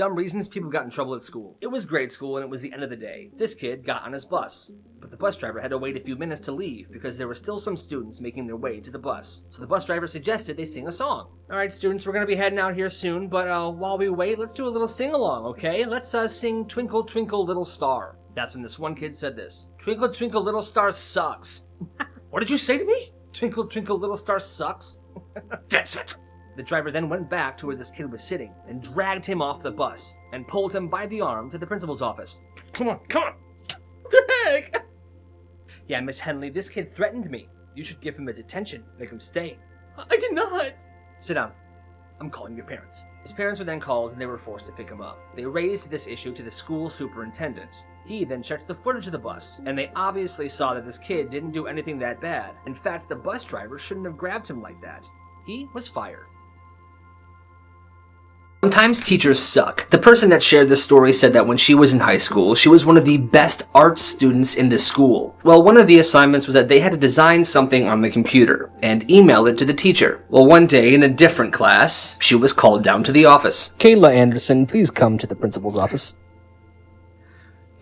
Some reasons people got in trouble at school. It was grade school and it was the end of the day. This kid got on his bus, but the bus driver had to wait a few minutes to leave because there were still some students making their way to the bus. So the bus driver suggested they sing a song. Alright students, we're gonna be heading out here soon, but while we wait, let's do a little sing-along, okay? Let's sing Twinkle Twinkle Little Star. That's when this one kid said this. Twinkle Twinkle Little Star sucks. What did you say to me? Twinkle Twinkle Little Star sucks? That's it. The driver then went back to where this kid was sitting and dragged him off the bus and pulled him by the arm to the principal's office. Come on, come on. What the heck? Yeah, Miss Henley, this kid threatened me. You should give him a detention, make him stay. I did not. Sit down. I'm calling your parents. His parents were then called and they were forced to pick him up. They raised this issue to the school superintendent. He then checked the footage of the bus, and they obviously saw that this kid didn't do anything that bad. In fact, the bus driver shouldn't have grabbed him like that. He was fired. Sometimes teachers suck. The person that shared this story said that when she was in high school, she was one of the best art students in the school. Well, one of the assignments was that they had to design something on the computer and email it to the teacher. Well, one day in a different class, she was called down to the office. Kayla Anderson, please come to the principal's office.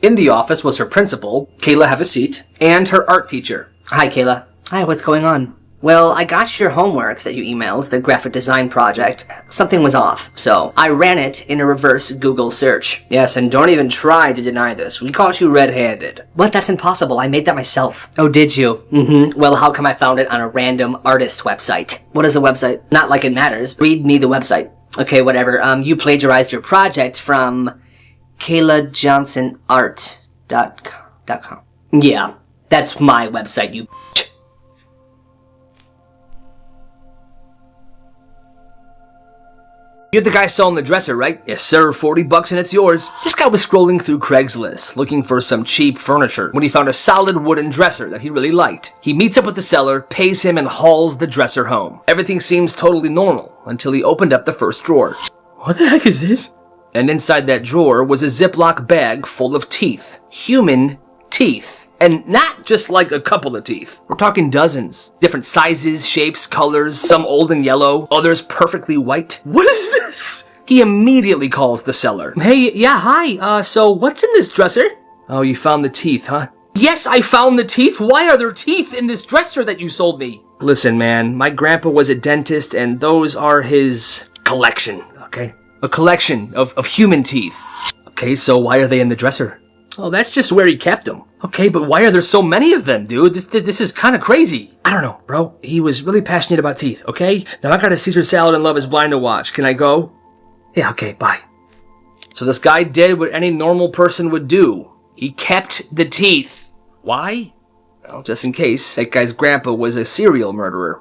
In the office was her principal, Kayla, have a seat, and her art teacher. Hi, Kayla. Hi, what's going on? Well, I got your homework that you emailed, the graphic design project. Something was off, so I ran it in a reverse Google search. Yes, and don't even try to deny this. We caught you red-handed. What? That's impossible. I made that myself. Oh, did you? Mm-hmm. Well, how come I found it on a random artist website? What is the website? Not like it matters. Read me the website. Okay, whatever. You plagiarized your project from KaylaJohnsonArt.com. Yeah, that's my website, you You're the guy selling the dresser, right? Yes, sir. $40 and it's yours. This guy was scrolling through Craigslist, looking for some cheap furniture, when he found a solid wooden dresser that he really liked. He meets up with the seller, pays him, and hauls the dresser home. Everything seems totally normal, until he opened up the first drawer. What the heck is this? And inside that drawer was a Ziploc bag full of teeth. Human teeth. And not just like a couple of teeth. We're talking dozens. Different sizes, shapes, colors, some old and yellow, others perfectly white. What is this? He immediately calls the seller. Hey, yeah, hi. So what's in this dresser? Oh, you found the teeth, huh? Yes, I found the teeth. Why are there teeth in this dresser that you sold me? Listen, man, my grandpa was a dentist and those are his collection, okay? A collection of human teeth. Okay, so why are they in the dresser? Oh, that's just where he kept them. Okay, but why are there so many of them, dude? This is kind of crazy. I don't know, bro. He was really passionate about teeth, okay? Now I got a Caesar salad and love is blind to watch. Can I go? Yeah, okay, bye. So this guy did what any normal person would do. He kept the teeth. Why? Well, just in case that guy's grandpa was a serial murderer.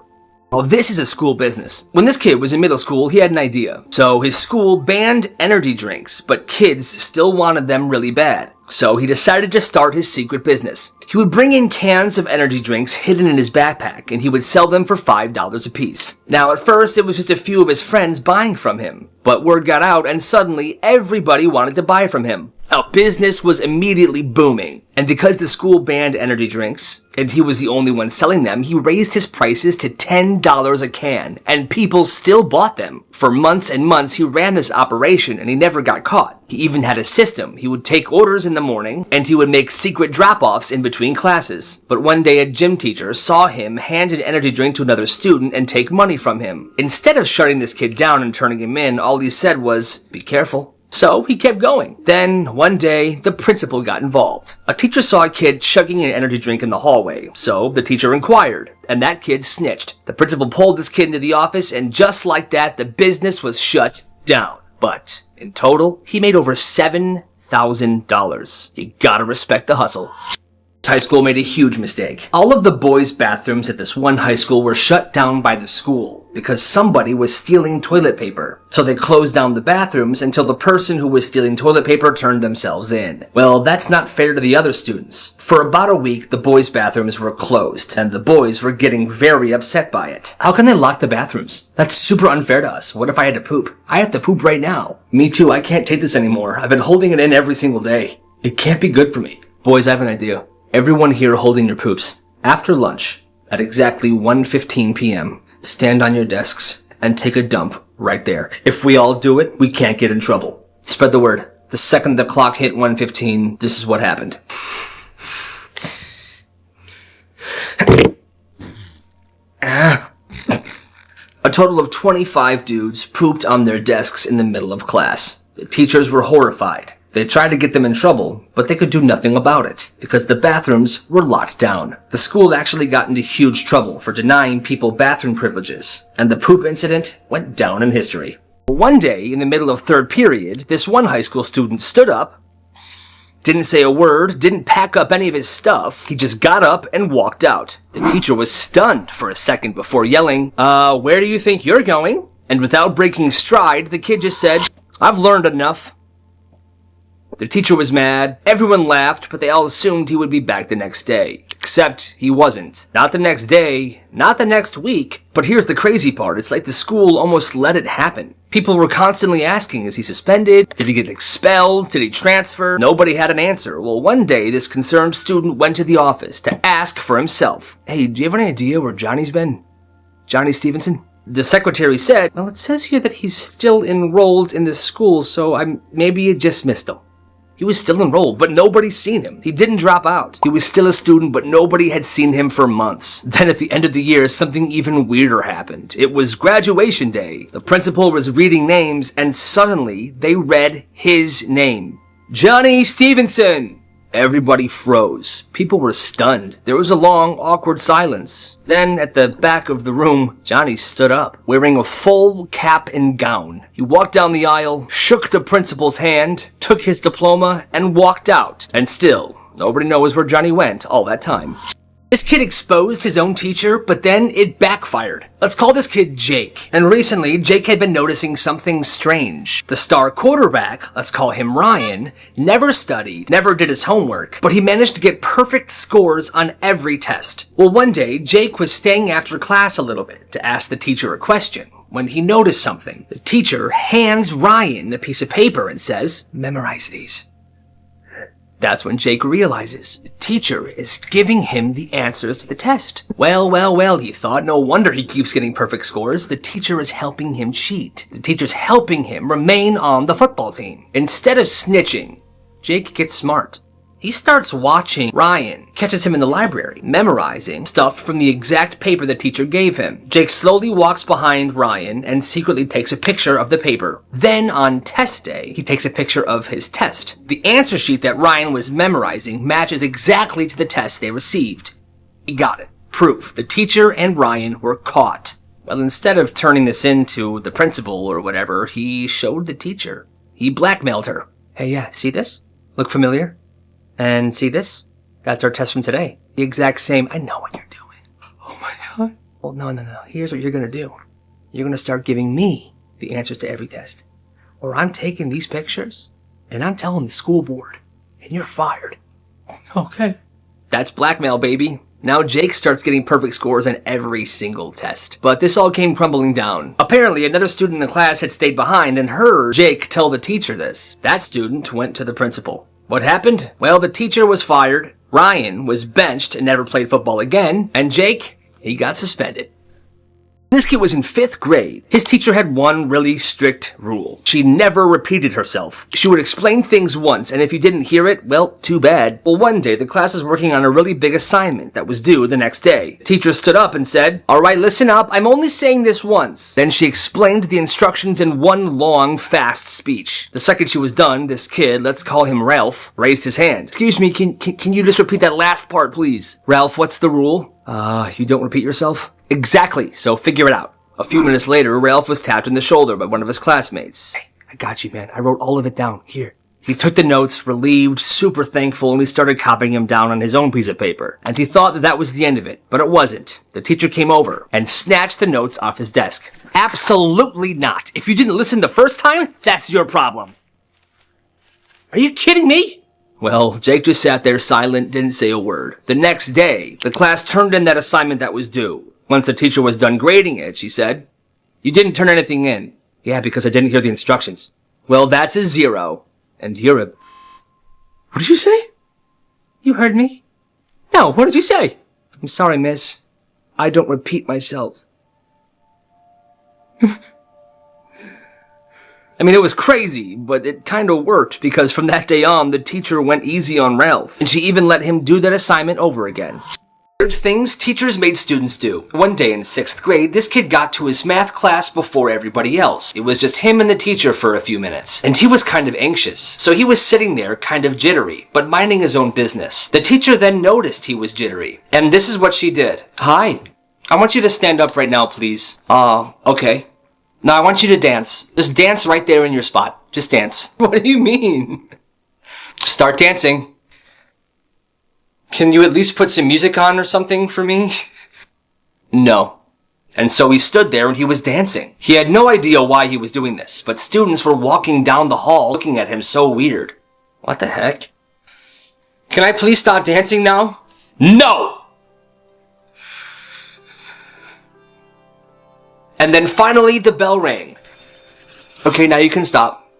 Well, this is a school business. When this kid was in middle school, he had an idea. So his school banned energy drinks, but kids still wanted them really bad. So he decided to start his secret business. He would bring in cans of energy drinks hidden in his backpack, and he would sell them for $5 a piece. Now, at first, it was just a few of his friends buying from him. But word got out, and suddenly, everybody wanted to buy from him. Now, business was immediately booming. And because the school banned energy drinks, and he was the only one selling them, he raised his prices to $10 a can, and people still bought them. For months and months, he ran this operation, and he never got caught. He even had a system. He would take orders in the morning, and he would make secret drop-offs in between classes. But one day, a gym teacher saw him hand an energy drink to another student and take money from him. Instead of shutting this kid down and turning him in, all he said was, "Be careful." So he kept going. Then, one day, the principal got involved. A teacher saw a kid chugging an energy drink in the hallway, so the teacher inquired, and that kid snitched. The principal pulled this kid into the office, and just like that, the business was shut down. But, in total, he made over $7,000. You gotta respect the hustle. High school made a huge mistake. All of the boys' bathrooms at this one high school were shut down by the school because somebody was stealing toilet paper. So they closed down the bathrooms until the person who was stealing toilet paper turned themselves in. Well, that's not fair to the other students. For about a week, the boys' bathrooms were closed, and the boys were getting very upset by it. How can they lock the bathrooms? That's super unfair to us. What if I had to poop? I have to poop right now. Me too, I can't take this anymore. I've been holding it in every single day. It can't be good for me. Boys, I have an idea. Everyone here holding your poops. After lunch, at exactly 1:15 p.m., stand on your desks and take a dump right there. If we all do it, we can't get in trouble. Spread the word. The second the clock hit 1:15, this is what happened. A total of 25 dudes pooped on their desks in the middle of class. The teachers were horrified. They tried to get them in trouble, but they could do nothing about it, because the bathrooms were locked down. The school actually got into huge trouble for denying people bathroom privileges, and the poop incident went down in history. One day, in the middle of third period, this one high school student stood up, didn't say a word, didn't pack up any of his stuff. He just got up and walked out. The teacher was stunned for a second before yelling, where do you think you're going? And without breaking stride, the kid just said, I've learned enough. The teacher was mad, everyone laughed, but they all assumed he would be back the next day. Except he wasn't. Not the next day, not the next week. But here's the crazy part, it's like the school almost let it happen. People were constantly asking, is he suspended? Did he get expelled? Did he transfer? Nobody had an answer. Well, one day, this concerned student went to the office to ask for himself. Hey, do you have any idea where Johnny's been? Johnny Stevenson? The secretary said, well, it says here that he's still enrolled in the school, so maybe you just missed him. He was still enrolled, but nobody's seen him. He didn't drop out. He was still a student, but nobody had seen him for months. Then at the end of the year, something even weirder happened. It was graduation day. The principal was reading names, and suddenly they read his name. Johnny Stevenson! Everybody froze. People were stunned. There was a long, awkward silence. Then, at the back of the room, Johnny stood up, wearing a full cap and gown. He walked down the aisle, shook the principal's hand, took his diploma, and walked out. And still, nobody knows where Johnny went all that time. This kid exposed his own teacher, but then it backfired. Let's call this kid Jake. And recently, Jake had been noticing something strange. The star quarterback, let's call him Ryan, never studied, never did his homework, but he managed to get perfect scores on every test. Well, one day, Jake was staying after class a little bit to ask the teacher a question. When he noticed something, the teacher hands Ryan a piece of paper and says, memorize these. That's when Jake realizes the teacher is giving him the answers to the test. Well, he thought. No wonder he keeps getting perfect scores. The teacher is helping him cheat. The teacher's helping him remain on the football team. Instead of snitching, Jake gets smart. He starts watching Ryan, catches him in the library, memorizing stuff from the exact paper the teacher gave him. Jake slowly walks behind Ryan and secretly takes a picture of the paper. Then on test day, he takes a picture of his test. The answer sheet that Ryan was memorizing matches exactly to the test they received. He got it. Proof. The teacher and Ryan were caught. Well, instead of turning this into the principal or whatever, he showed the teacher. He blackmailed her. Hey, yeah, see this? Look familiar? And see this? That's our test from today. The exact same. I know what you're doing. Oh my god. Well, no. Here's what you're gonna do. You're gonna start giving me the answers to every test. Or I'm taking these pictures, and I'm telling the school board, and you're fired. Okay. That's blackmail, baby. Now Jake starts getting perfect scores on every single test. But this all came crumbling down. Apparently, another student in the class had stayed behind and heard Jake tell the teacher this. That student went to the principal. What happened? Well, the teacher was fired, Ryan was benched and never played football again, and Jake, he got suspended. This kid was in 5th grade. His teacher had one really strict rule. She never repeated herself. She would explain things once, and if you didn't hear it, well, too bad. Well, one day, the class was working on a really big assignment that was due the next day. The teacher stood up and said, all right, listen up, I'm only saying this once. Then she explained the instructions in one long, fast speech. The second she was done, this kid, let's call him Ralph, raised his hand. Excuse me, can you just repeat that last part, please? Ralph, what's the rule? You don't repeat yourself? Exactly, so figure it out. A few minutes later, Ralph was tapped in the shoulder by one of his classmates. Hey, I got you, man. I wrote all of it down. Here. He took the notes, relieved, super thankful, and he started copying them down on his own piece of paper. And he thought that was the end of it, but it wasn't. The teacher came over and snatched the notes off his desk. Absolutely not. If you didn't listen the first time, that's your problem. Are you kidding me? Well, Jake just sat there silent, didn't say a word. The next day, the class turned in that assignment that was due. Once the teacher was done grading it, she said, you didn't turn anything in. Yeah, because I didn't hear the instructions. Well, that's a 0. And you're a... What did you say? You heard me? No, what did you say? I'm sorry, miss. I don't repeat myself. I mean, it was crazy, but it kinda worked because from that day on, the teacher went easy on Ralph, and she even let him do that assignment over again. Things teachers made students do. One day in 6th grade, this kid got to his math class before everybody else. It was just him and the teacher for a few minutes, and he was kind of anxious. So he was sitting there kind of jittery, but minding his own business. The teacher then noticed he was jittery, and this is what she did. Hi, I want you to stand up right now, please. Okay. Now I want you to dance. Just dance right there in your spot. Just dance. What do you mean? Start dancing. Can you at least put some music on or something for me? No. And so he stood there and he was dancing. He had no idea why he was doing this, but students were walking down the hall looking at him so weird. What the heck? Can I please stop dancing now? No! And then finally the bell rang. Okay, now you can stop.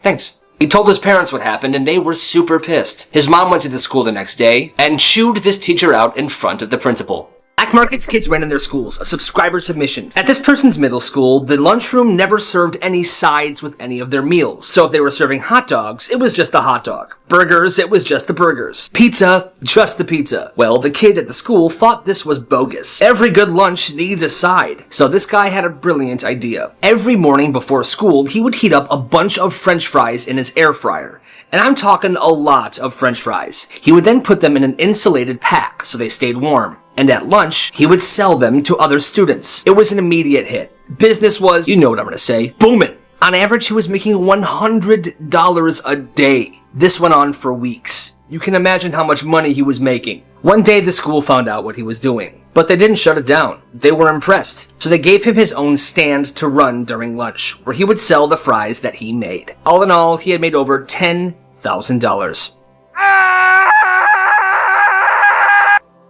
Thanks. He told his parents what happened, and they were super pissed. His mom went to the school the next day and chewed this teacher out in front of the principal. Black markets kids ran in their schools, a subscriber submission. At this person's middle school, the lunchroom never served any sides with any of their meals. So if they were serving hot dogs, it was just a hot dog. Burgers, it was just the burgers. Pizza, just the pizza. Well, the kids at the school thought this was bogus. Every good lunch needs a side. So this guy had a brilliant idea. Every morning before school, he would heat up a bunch of French fries in his air fryer. And I'm talking a lot of French fries. He would then put them in an insulated pack so they stayed warm. And at lunch, he would sell them to other students. It was an immediate hit. Business was, you know what I'm gonna say, booming. On average, he was making $100 a day. This went on for weeks. You can imagine how much money he was making. One day, the school found out what he was doing. But they didn't shut it down. They were impressed. So they gave him his own stand to run during lunch, where he would sell the fries that he made. All in all, he had made over $10,000.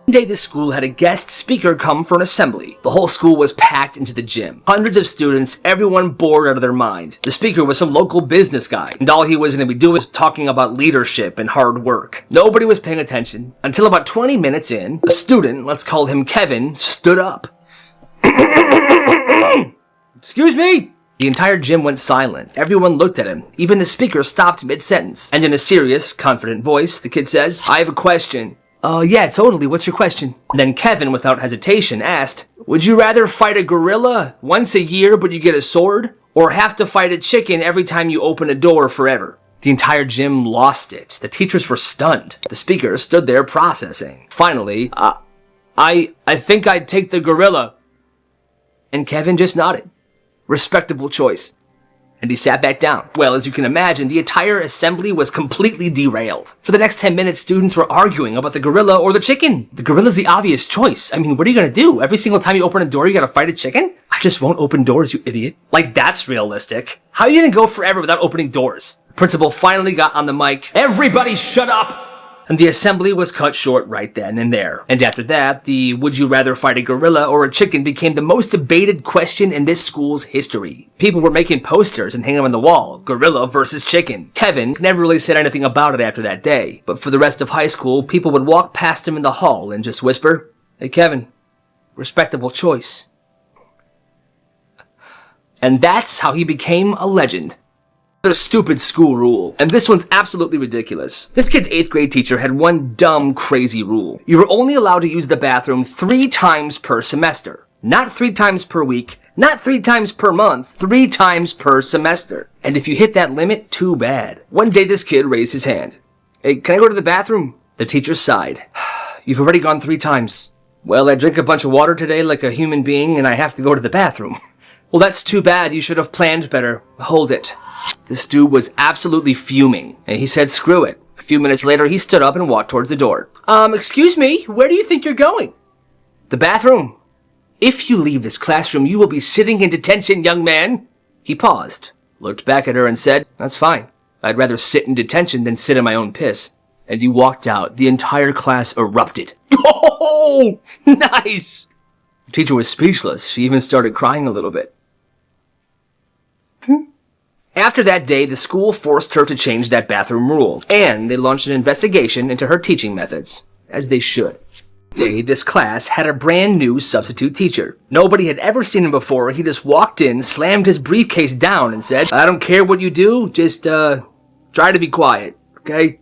One day the school had a guest speaker come for an assembly. The whole school was packed into the gym. Hundreds of students, everyone bored out of their mind. The speaker was some local business guy, and all he was going to be doing was talking about leadership and hard work. Nobody was paying attention until about 20 minutes in, a student, let's call him Kevin, stood up. Excuse me! The entire gym went silent. Everyone looked at him. Even the speaker stopped mid-sentence. And in a serious, confident voice, the kid says, I have a question. Yeah, totally. What's your question? Then Kevin, without hesitation, asked, would you rather fight a gorilla once a year but you get a sword? Or have to fight a chicken every time you open a door forever? The entire gym lost it. The teachers were stunned. The speaker stood there processing. Finally, I think I'd take the gorilla. And Kevin just nodded. Respectable choice. And he sat back down. Well, as you can imagine, the entire assembly was completely derailed. For the next 10 minutes, students were arguing about the gorilla or the chicken. The gorilla's the obvious choice. I mean, what are you gonna do? Every single time you open a door, you gotta fight a chicken? I just won't open doors, you idiot. Like, that's realistic. How are you gonna go forever without opening doors? The principal finally got on the mic. Everybody shut up! And the assembly was cut short right then and there. And after that, the would you rather fight a gorilla or a chicken became the most debated question in this school's history. People were making posters and hanging them on the wall. Gorilla versus chicken. Kevin never really said anything about it after that day. But for the rest of high school, people would walk past him in the hall and just whisper, hey Kevin, respectable choice. And that's how he became a legend. A stupid school rule, and this one's absolutely ridiculous. This kid's 8th grade teacher had one dumb, crazy rule. You were only allowed to use the bathroom 3 times per semester. Not 3 times per week, not 3 times per month, 3 times per semester. And if you hit that limit, too bad. One day this kid raised his hand. Hey, can I go to the bathroom? The teacher sighed. You've already gone 3 times. Well, I drank a bunch of water today like a human being, and I have to go to the bathroom. Well, that's too bad. You should have planned better. Hold it. This dude was absolutely fuming, and he said screw it. A few minutes later, he stood up and walked towards the door. Excuse me, where do you think you're going? The bathroom. If you leave this classroom, you will be sitting in detention, young man. He paused, looked back at her and said, that's fine. I'd rather sit in detention than sit in my own piss. And he walked out. The entire class erupted. Oh, nice! The teacher was speechless. She even started crying a little bit. After that day, the school forced her to change that bathroom rule, and they launched an investigation into her teaching methods, as they should. Day, this class had a brand new substitute teacher. Nobody had ever seen him before. He just walked in, slammed his briefcase down, and said, "I don't care what you do, just try to be quiet, okay?"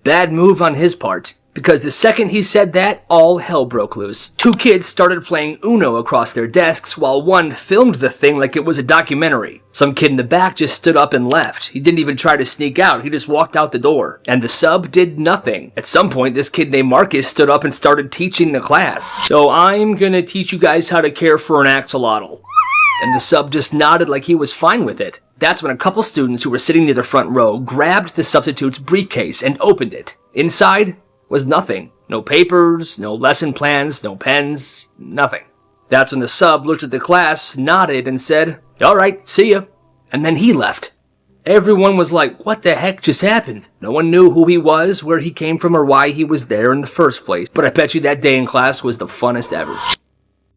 Bad move on his part, because the second he said that, all hell broke loose. Two kids started playing Uno across their desks while one filmed the thing like it was a documentary. Some kid in the back just stood up and left. He didn't even try to sneak out, he just walked out the door. And the sub did nothing. At some point, this kid named Marcus stood up and started teaching the class. "So I'm gonna teach you guys how to care for an axolotl." And the sub just nodded like he was fine with it. That's when a couple students who were sitting near the front row grabbed the substitute's briefcase and opened it. Inside was nothing. No papers, no lesson plans, no pens, nothing. That's when the sub looked at the class, nodded, and said, "All right, see ya." And then he left. Everyone was like, what the heck just happened? No one knew who he was, where he came from, or why he was there in the first place. But I bet you that day in class was the funnest ever.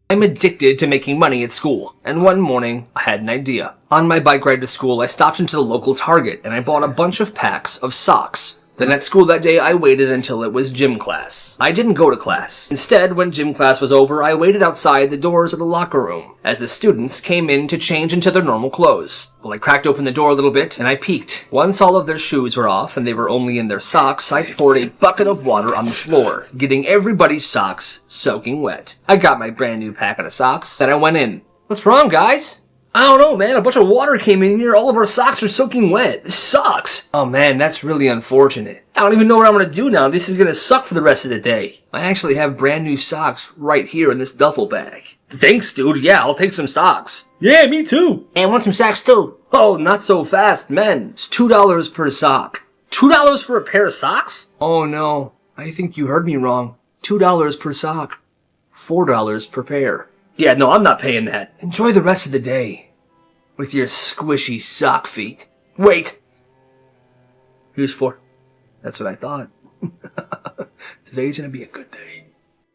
I'm addicted to making money at school, and one morning, I had an idea. On my bike ride to school, I stopped into the local Target, and I bought a bunch of packs of socks. Then at school that day, I waited until it was gym class. I didn't go to class. Instead, when gym class was over, I waited outside the doors of the locker room as the students came in to change into their normal clothes. Well, I cracked open the door a little bit, and I peeked. Once all of their shoes were off and they were only in their socks, I poured a bucket of water on the floor, getting everybody's socks soaking wet. I got my brand new packet of socks, then I went in. "What's wrong, guys?" "I don't know, man. A bunch of water came in here. All of our socks are soaking wet. This sucks." "Oh, man, that's really unfortunate. I don't even know what I'm going to do now. This is going to suck for the rest of the day. I actually have brand new socks right here in this duffel bag." "Thanks, dude. Yeah, I'll take some socks." "Yeah, me too." "And want some socks, too." "Oh, not so fast, men. It's $2 per sock." $2 for a pair of socks? "Oh, no. I think you heard me wrong. $2 per sock. $4 per pair." "Yeah, no, I'm not paying that." "Enjoy the rest of the day with your squishy sock feet." "Wait. Here's 4. That's what I thought. Today's gonna be a good day.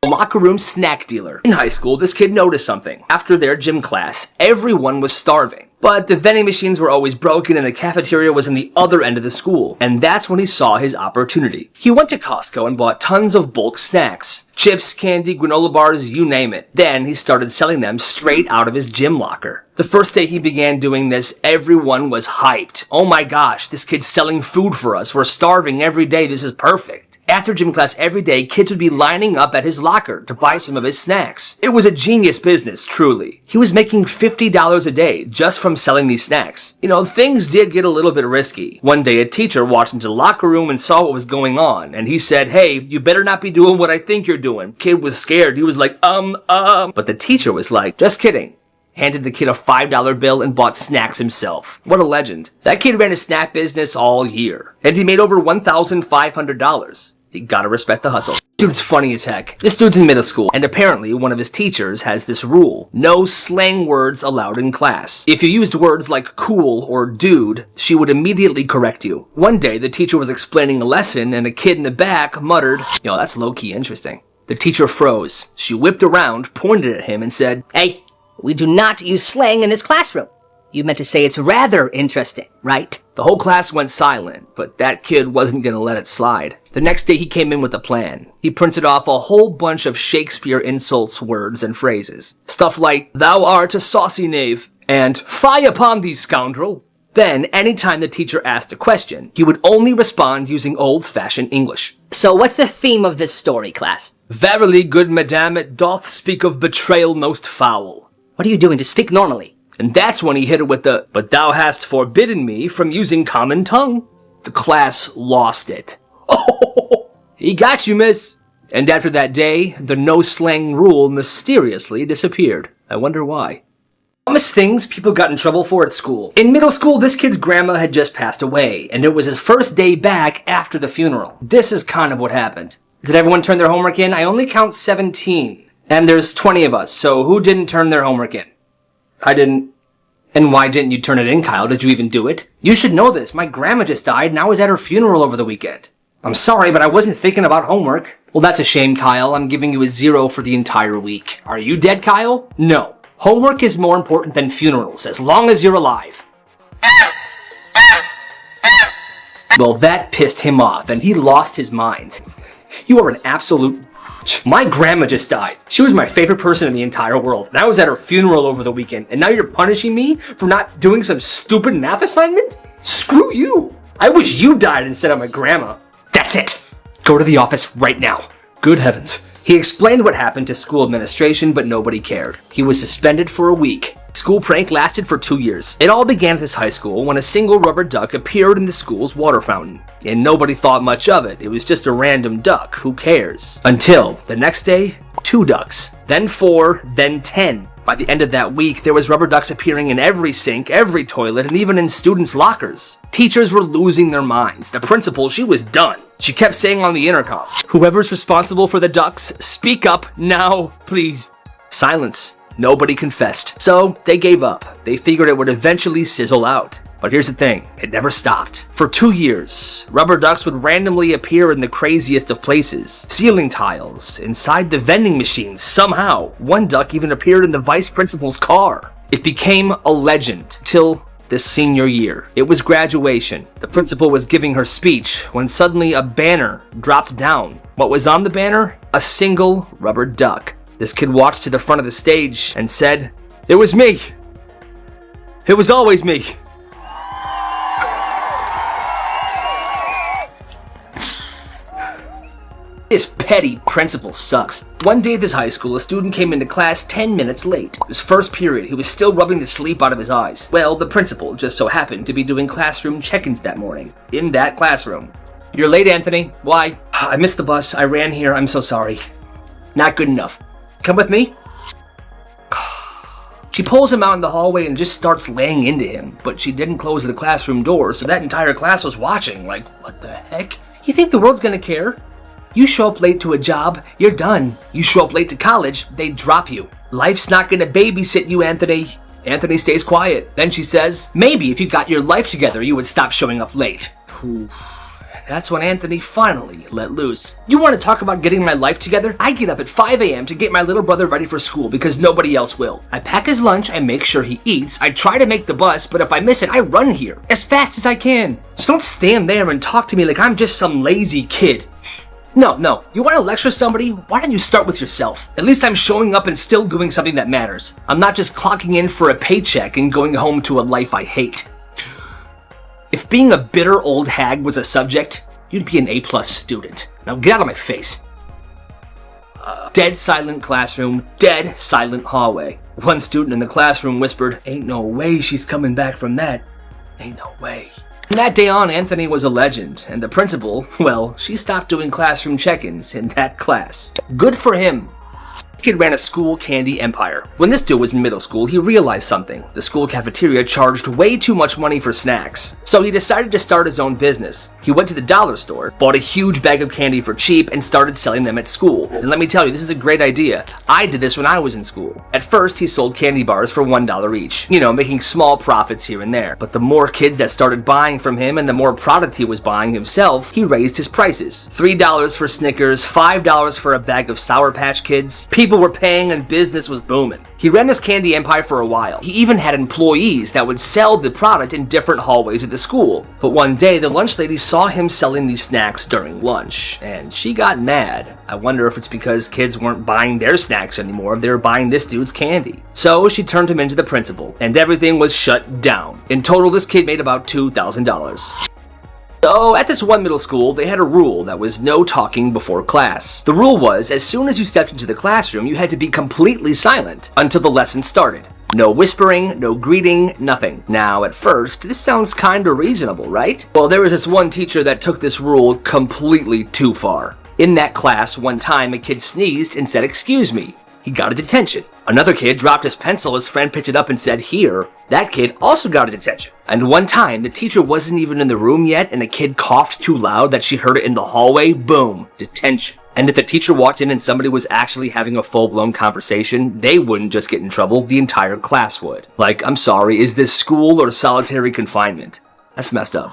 A locker room snack dealer. In high school, this kid noticed something. After their gym class, everyone was starving. But the vending machines were always broken and the cafeteria was in the other end of the school. And that's when he saw his opportunity. He went to Costco and bought tons of bulk snacks. Chips, candy, granola bars, you name it. Then he started selling them straight out of his gym locker. The first day he began doing this, everyone was hyped. "Oh my gosh, this kid's selling food for us. We're starving every day. This is perfect." After gym class every day, kids would be lining up at his locker to buy some of his snacks. It was a genius business, truly. He was making $50 a day just from selling these snacks. You know, things did get a little bit risky. One day, a teacher walked into the locker room and saw what was going on, and he said, "Hey, you better not be doing what I think you're doing." Kid was scared. He was like, But the teacher was like, "Just kidding." Handed the kid a $5 bill and bought snacks himself. What a legend. That kid ran a snack business all year, and he made over $1,500. You gotta respect the hustle. Dude's funny as heck. This dude's in middle school, and apparently one of his teachers has this rule. No slang words allowed in class. If you used words like cool or dude, she would immediately correct you. One day, the teacher was explaining a lesson, and a kid in the back muttered, "Yo, that's low-key interesting." The teacher froze. She whipped around, pointed at him, and said, "Hey, we do not use slang in this classroom. You meant to say it's rather interesting, right?" The whole class went silent, but that kid wasn't gonna let it slide. The next day he came in with a plan. He printed off a whole bunch of Shakespeare insults, words, and phrases. Stuff like, "Thou art a saucy knave," and "Fie upon thee, scoundrel." Then, anytime the teacher asked a question, he would only respond using old-fashioned English. "So what's the theme of this story, class?" "Verily, good madam, it doth speak of betrayal most foul." "What are you doing? To speak normally." And that's when he hit her with the, "But thou hast forbidden me from using common tongue." The class lost it. "Oh, he got you, miss." And after that day, the no slang rule mysteriously disappeared. I wonder why. Dumbest things people got in trouble for at school. In middle school, this kid's grandma had just passed away, and it was his first day back after the funeral. This is kind of what happened. Did everyone turn their homework in? I only count 17. And there's 20 of us, so who didn't turn their homework in? I didn't. And why didn't you turn it in, Kyle? Did you even do it? You should know this. My grandma just died, and I was at her funeral over the weekend. I'm sorry, but I wasn't thinking about homework. Well, that's a shame, Kyle. I'm giving you a 0 for the entire week. Are you dead, Kyle? No. Homework is more important than funerals, as long as you're alive. Well, that pissed him off, and he lost his mind. You are an absolute My grandma just died. She was my favorite person in the entire world, and I was at her funeral over the weekend, and now you're punishing me for not doing some stupid math assignment? Screw you! I wish you died instead of my grandma. That's it! Go to the office right now. Good heavens. He explained what happened to school administration, but nobody cared. He was suspended for a week. School prank lasted for 2 years. It all began at this high school when a single rubber duck appeared in the school's water fountain. And nobody thought much of it. It was just a random duck. Who cares? Until the next day, 2 ducks. Then 4, then 10. By the end of that week, there was rubber ducks appearing in every sink, every toilet, and even in students' lockers. Teachers were losing their minds. The principal, she was done. She kept saying on the intercom, "Whoever's responsible for the ducks, speak up now, please." Silence. Nobody confessed. So they gave up. They figured it would eventually sizzle out. But here's the thing, it never stopped. For 2 years, rubber ducks would randomly appear in the craziest of places. Ceiling tiles, inside the vending machines, somehow. One duck even appeared in the vice principal's car. It became a legend till this senior year. It was graduation. The principal was giving her speech when suddenly a banner dropped down. What was on the banner? A single rubber duck. This kid walked to the front of the stage and said, "It was me. It was always me." This petty principal sucks. One day at this high school, a student came into class 10 minutes late. It was first period. He was still rubbing the sleep out of his eyes. Well, the principal just so happened to be doing classroom check-ins that morning. In that classroom. "You're late, Anthony. Why?" "I missed the bus. I ran here. I'm so sorry." "Not good enough. Come with me." She pulls him out in the hallway and just starts laying into him, but she didn't close the classroom door, so that entire class was watching, like, what the heck? You think the world's gonna care? You show up late to a job, you're done. You show up late to college, they drop you. Life's not gonna babysit you, Anthony. Anthony stays quiet. Then she says, "Maybe if you got your life together, you would stop showing up late." That's when Anthony finally let loose. "You want to talk about getting my life together? I get up at 5 a.m. to get my little brother ready for school because nobody else will. I pack his lunch, I make sure he eats, I try to make the bus, but if I miss it, I run here as fast as I can. So don't stand there and talk to me like I'm just some lazy kid. No, you want to lecture somebody? Why don't you start with yourself? At least I'm showing up and still doing something that matters. I'm not just clocking in for a paycheck and going home to a life I hate." If being a bitter old hag was a subject, you'd be an A+ student. Now get out of my face. Dead silent classroom, dead silent hallway. One student in the classroom whispered, "Ain't no way she's coming back from that. Ain't no way." From that day on, Anthony was a legend, and the principal, well, she stopped doing classroom check-ins in that class. Good for him. This kid ran a school candy empire. When this dude was in middle school, he realized something. The school cafeteria charged way too much money for snacks. So he decided to start his own business. He went to the dollar store, bought a huge bag of candy for cheap, and started selling them at school. And let me tell you, this is a great idea. I did this when I was in school. At first, he sold candy bars for $1 each. You know, making small profits here and there. But the more kids that started buying from him and the more product he was buying himself, he raised his prices. $3 for Snickers, $5 for a bag of Sour Patch Kids. People were paying and business was booming. He ran this candy empire for a while. He even had employees that would sell the product in different hallways at the school. But one day, the lunch lady saw him selling these snacks during lunch, and she got mad. I wonder if it's because kids weren't buying their snacks anymore, they were buying this dude's candy. So she turned him into the principal, and everything was shut down. In total, this kid made about $2,000. So, at this one middle school, they had a rule that was no talking before class. The rule was, as soon as you stepped into the classroom, you had to be completely silent until the lesson started. No whispering, no greeting, nothing. Now, at first, this sounds kinda reasonable, right? Well, there was this one teacher that took this rule completely too far. In that class, one time, a kid sneezed and said, "Excuse me." He got a detention. Another kid dropped his pencil, his friend picked it up and said, "Here." That kid also got a detention. And one time, the teacher wasn't even in the room yet and a kid coughed too loud that she heard it in the hallway, boom, detention. And if the teacher walked in and somebody was actually having a full-blown conversation, they wouldn't just get in trouble, the entire class would. Like, I'm sorry, is this school or solitary confinement? That's messed up.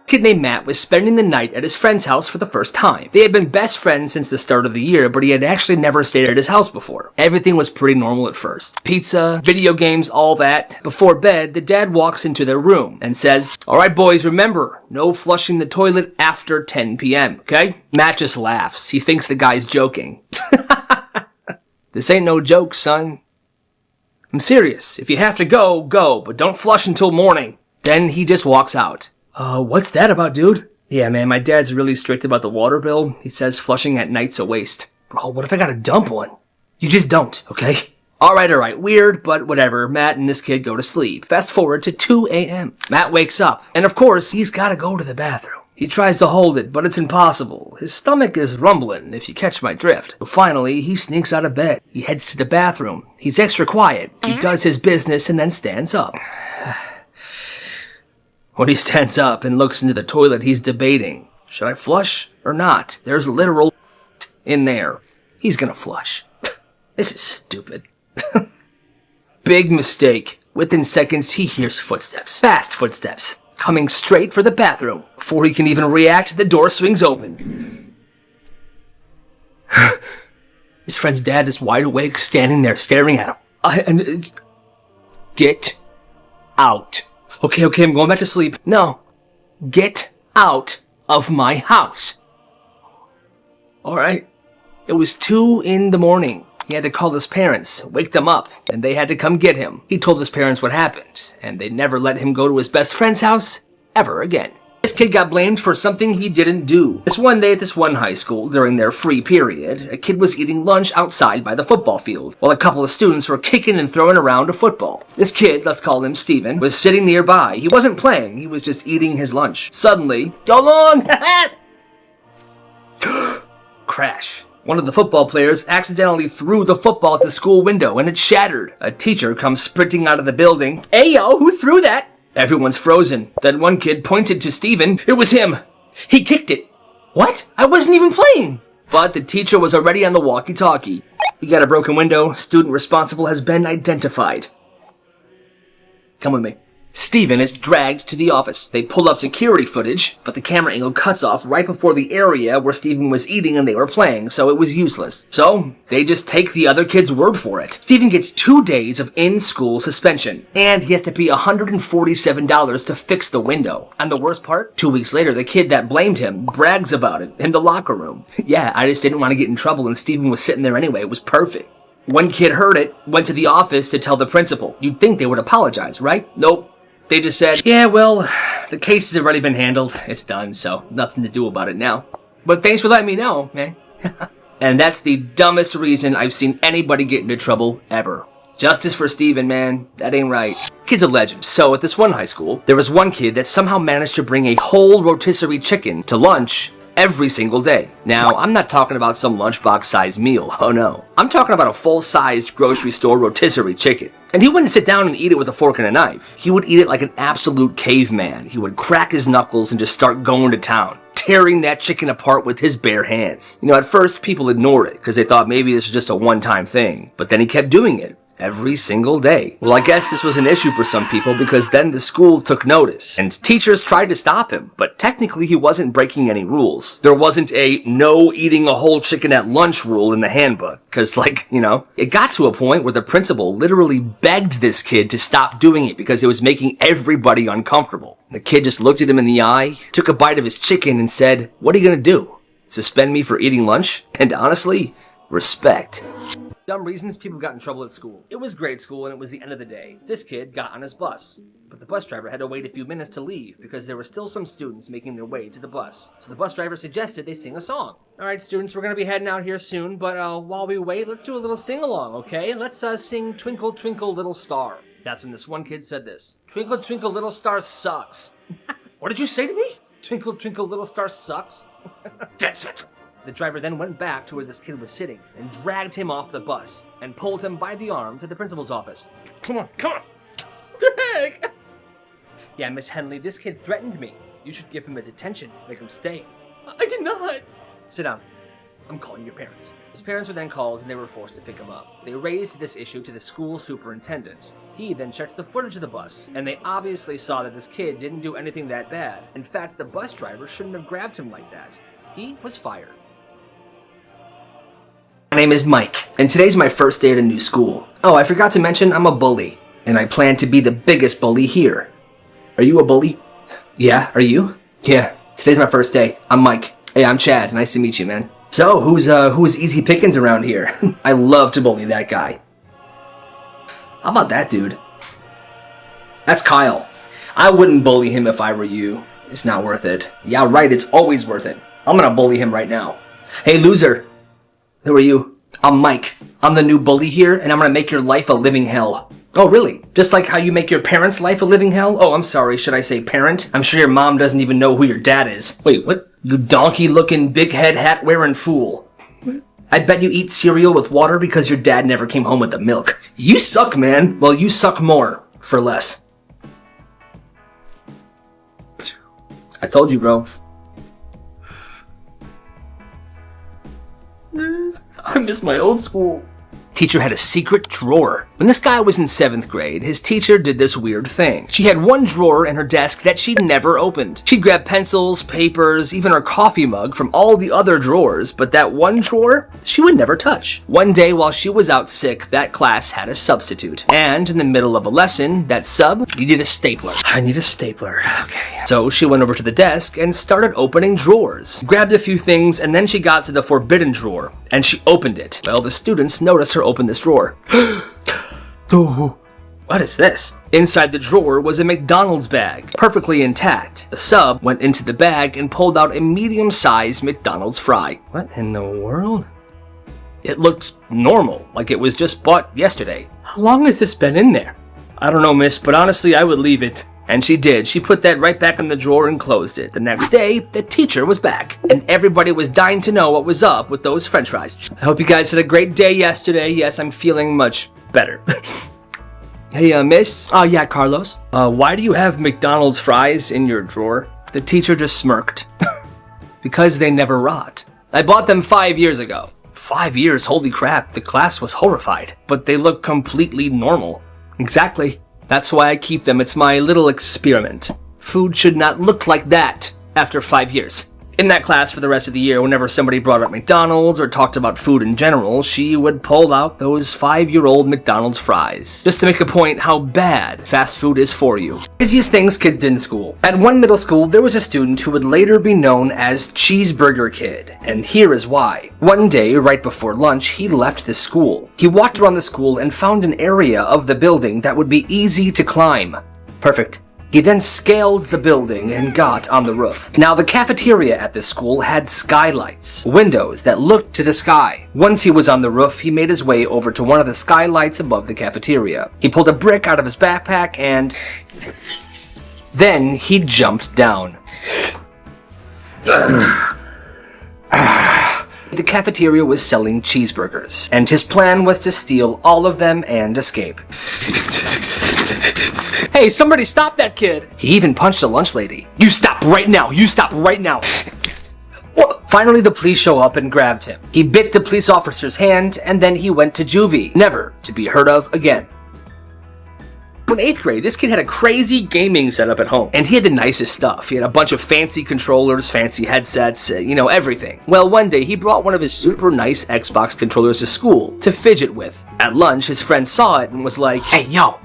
kid named Matt was spending the night at his friend's house for the first time. They had been best friends since the start of the year, but he had actually never stayed at his house before. Everything was pretty normal at first. Pizza, video games, all that. Before bed, the dad walks into their room and says, "All right, boys, remember, no flushing the toilet after 10 p.m., okay?" Matt just laughs. He thinks the guy's joking. "This ain't no joke, son. I'm serious. If you have to go, go, but don't flush until morning." Then he just walks out. What's that about, dude?" "Yeah, man, my dad's really strict about the water bill. He says flushing at night's a waste." "Bro, what if I gotta dump one?" "You just don't, okay?" Alright, weird, but whatever. Matt and this kid go to sleep. Fast forward to 2 a.m. Matt wakes up, and of course, he's gotta go to the bathroom. He tries to hold it, but it's impossible. His stomach is rumbling, if you catch my drift. But finally, he sneaks out of bed. He heads to the bathroom. He's extra quiet. He does his business and then stands up. When he stands up and looks into the toilet, he's debating. Should I flush or not? There's literal in there. He's gonna flush. This is stupid. Big mistake. Within seconds, he hears footsteps. Fast footsteps. Coming straight for the bathroom. Before he can even react, the door swings open. His friend's dad is wide awake, standing there, staring at him. Get out. Okay, I'm going back to sleep. No. Get out of my house. Alright. It was 2 in the morning. He had to call his parents, wake them up, and they had to come get him. He told his parents what happened, and they never let him go to his best friend's house ever again. This kid got blamed for something he didn't do. This one day at this one high school, during their free period, a kid was eating lunch outside by the football field, while a couple of students were kicking and throwing around a football. This kid, let's call him Steven, was sitting nearby. He wasn't playing, he was just eating his lunch. Suddenly, go long! Crash. One of the football players accidentally threw the football at the school window and it shattered. A teacher comes sprinting out of the building. "Hey yo, who threw that?" Everyone's frozen. Then one kid pointed to Steven. It was him. He kicked it. "What? I wasn't even playing." But the teacher was already on the walkie-talkie. "We got a broken window. Student responsible has been identified." Come with me. Steven is dragged to the office. They pull up security footage, but the camera angle cuts off right before the area where Steven was eating and they were playing, so it was useless. So, they just take the other kid's word for it. Steven gets 2 days of in-school suspension, and he has to pay $147 to fix the window. And the worst part? 2 weeks later, the kid that blamed him brags about it in the locker room. "Yeah, I just didn't want to get in trouble and Steven was sitting there anyway. It was perfect." One kid heard it, went to the office to tell the principal. You'd think they would apologize, right? Nope. They just said, "Yeah, well, the case has already been handled. It's done, so nothing to do about it now. But thanks for letting me know, man." And that's the dumbest reason I've seen anybody get into trouble ever. Justice for Steven, man. That ain't right. Kid's a legend. So at this one high school, there was one kid that somehow managed to bring a whole rotisserie chicken to lunch every single day. Now, I'm not talking about some lunchbox-sized meal. Oh no. I'm talking about a full-sized grocery store rotisserie chicken. And he wouldn't sit down and eat it with a fork and a knife. He would eat it like an absolute caveman. He would crack his knuckles and just start going to town, tearing that chicken apart with his bare hands. You know, at first, people ignored it because they thought maybe this was just a one-time thing. But then he kept doing it every single day. Well, I guess this was an issue for some people because then the school took notice and teachers tried to stop him, but technically he wasn't breaking any rules. There wasn't a no eating a whole chicken at lunch rule in the handbook because, it got to a point where the principal literally begged this kid to stop doing it because it was making everybody uncomfortable. The kid just looked at him in the eye, took a bite of his chicken and said, "What are you gonna do? Suspend me for eating lunch?" And honestly, respect. Dumb reasons people got in trouble at school. It was grade school and it was the end of the day. This kid got on his bus, but the bus driver had to wait a few minutes to leave because there were still some students making their way to the bus. So the bus driver suggested they sing a song. "Alright students, we're gonna be heading out here soon, but while we wait, let's do a little sing-along, okay? Let's sing Twinkle Twinkle Little Star." That's when this one kid said this. "Twinkle Twinkle Little Star sucks." "What did you say to me? Twinkle Twinkle Little Star sucks?" That's it. The driver then went back to where this kid was sitting and dragged him off the bus and pulled him by the arm to the principal's office. Come on. What the heck? "Yeah, Miss Henley, this kid threatened me. You should give him a detention, make him stay." "I did not." "Sit down." I'm calling your parents. His parents were then called and they were forced to pick him up. They raised this issue to the school superintendent. He then checked the footage of the bus, and they obviously saw that this kid didn't do anything that bad. In fact, the bus driver shouldn't have grabbed him like that. He was fired. My name is Mike, and today's my first day at a new school. Oh, I forgot to mention I'm a bully, and I plan to be the biggest bully here. Are you a bully? Yeah, are you? Yeah, today's my first day. I'm Mike. Hey, I'm Chad. Nice to meet you, man. So, who's easy pickings around here? I love to bully that guy. How about that dude? That's Kyle. I wouldn't bully him if I were you. It's not worth it. Yeah, right, it's always worth it. I'm gonna bully him right now. Hey, loser. Who are you? I'm Mike. I'm the new bully here, and I'm gonna make your life a living hell. Oh, really? Just like how you make your parents' life a living hell? Oh, I'm sorry, should I say parent? I'm sure your mom doesn't even know who your dad is. Wait, what? You donkey-looking, big head hat-wearing fool. I bet you eat cereal with water because your dad never came home with the milk. You suck, man. Well, you suck more. For less. I told you, bro. I miss my old school. Teacher had a secret drawer. When this guy was in 7th grade, his teacher did this weird thing. She had one drawer in her desk that she never opened. She'd grab pencils, papers, even her coffee mug from all the other drawers, but that one drawer, she would never touch. One day while she was out sick, that class had a substitute. And in the middle of a lesson, that sub needed a stapler. I need a stapler. Okay. So she went over to the desk and started opening drawers. Grabbed a few things, and then she got to the forbidden drawer, and she opened it. Well, the students noticed her open this drawer. Oh, what is this? Inside the drawer was a McDonald's bag, perfectly intact. The sub went into the bag and pulled out a medium-sized McDonald's fry. What in the world? It looked normal, like it was just bought yesterday. How long has this been in there? I don't know, miss, but honestly, I would leave it. And she did. She put that right back in the drawer and closed it. The next day, the teacher was back, and everybody was dying to know what was up with those french fries. I hope you guys had a great day yesterday. Yes, I'm feeling much better. Hey, miss? Oh, yeah, Carlos. Why do you have McDonald's fries in your drawer? The teacher just smirked. Because they never rot. I bought them 5 years ago. 5 years? Holy crap. The class was horrified. But they look completely normal. Exactly. That's why I keep them. It's my little experiment. Food should not look like that after 5 years. In that class for the rest of the year, whenever somebody brought up McDonald's or talked about food in general, she would pull out those 5-year-old McDonald's fries, just to make a point how bad fast food is for you. Craziest things kids did in school. At one middle school, there was a student who would later be known as Cheeseburger Kid, and here is why. One day, right before lunch, he left the school. He walked around the school and found an area of the building that would be easy to climb. Perfect. He then scaled the building and got on the roof. Now, the cafeteria at this school had skylights, windows that looked to the sky. Once he was on the roof, he made his way over to one of the skylights above the cafeteria. He pulled a brick out of his backpack and then he jumped down. The cafeteria was selling cheeseburgers, and his plan was to steal all of them and escape. Hey, somebody stop that kid! He even punched a lunch lady. You stop right now! You stop right now! Finally, the police show up and grabbed him. He bit the police officer's hand, and then he went to juvie, never to be heard of again. In 8th grade, this kid had a crazy gaming setup at home, and he had the nicest stuff. He had a bunch of fancy controllers, fancy headsets, everything. Well, one day, he brought one of his super nice Xbox controllers to school to fidget with. At lunch, his friend saw it and was like, "Hey, yo,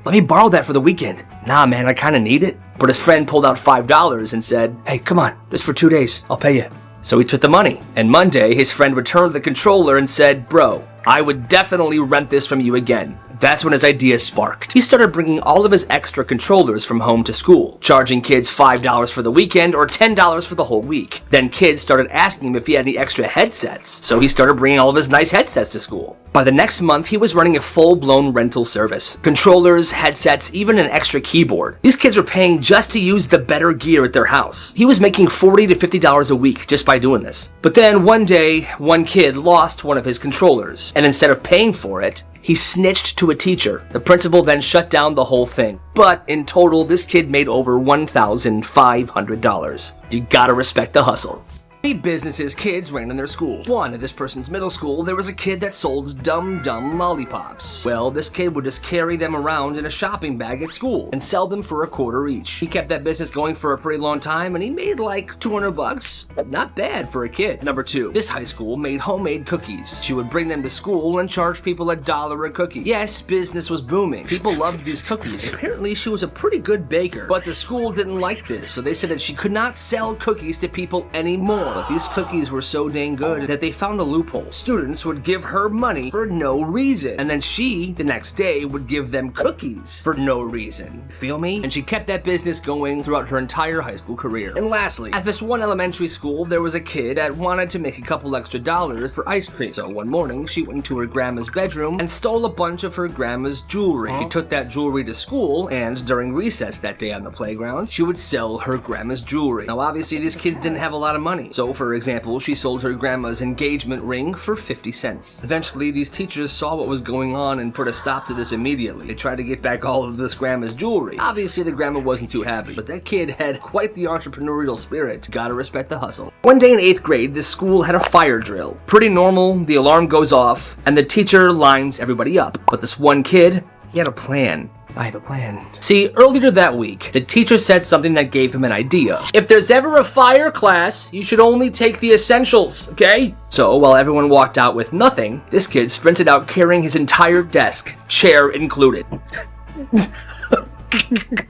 let me borrow that for the weekend." Nah, man, I kinda need it. But his friend pulled out $5 and said, "Hey, come on, just for 2 days, I'll pay you." So he took the money. And Monday, his friend returned the controller and said, "Bro, I would definitely rent this from you again." That's when his idea sparked. He started bringing all of his extra controllers from home to school, charging kids $5 for the weekend or $10 for the whole week. Then kids started asking him if he had any extra headsets, so he started bringing all of his nice headsets to school. By the next month, he was running a full-blown rental service. Controllers, headsets, even an extra keyboard. These kids were paying just to use the better gear at their house. He was making $40 to $50 a week just by doing this. But then one day, one kid lost one of his controllers, and instead of paying for it, he snitched to a teacher. The principal then shut down the whole thing. But in total, this kid made over $1,500. You gotta respect the hustle. Many businesses kids ran in their school. One, at this person's middle school, there was a kid that sold dumb lollipops. Well, this kid would just carry them around in a shopping bag at school and sell them for $0.25 each. He kept that business going for a pretty long time and he made like $200. Not bad for a kid. Number 2, this high school made homemade cookies. She would bring them to school and charge people $1 a cookie. Yes, business was booming. People loved these cookies. Apparently, she was a pretty good baker, but the school didn't like this, so they said that she could not sell cookies to people anymore. But these cookies were so dang good that they found a loophole. Students would give her money for no reason, and then she, the next day, would give them cookies for no reason. Feel me? And she kept that business going throughout her entire high school career. And lastly, at this one elementary school, there was a kid that wanted to make a couple extra dollars for ice cream. So one morning, she went into her grandma's bedroom and stole a bunch of her grandma's jewelry. She took that jewelry to school, and during recess that day on the playground, she would sell her grandma's jewelry. Now obviously, these kids didn't have a lot of money. So for example, she sold her grandma's engagement ring for 50 cents. Eventually, these teachers saw what was going on and put a stop to this immediately. They tried to get back all of this grandma's jewelry. Obviously, the grandma wasn't too happy, but that kid had quite the entrepreneurial spirit. Gotta respect the hustle. One day in 8th grade, this school had a fire drill. Pretty normal, the alarm goes off, and the teacher lines everybody up. But this one kid, he had a plan. I have a plan. See, earlier that week, the teacher said something that gave him an idea. If there's ever a fire class, you should only take the essentials, okay? So, while everyone walked out with nothing, this kid sprinted out carrying his entire desk, chair included.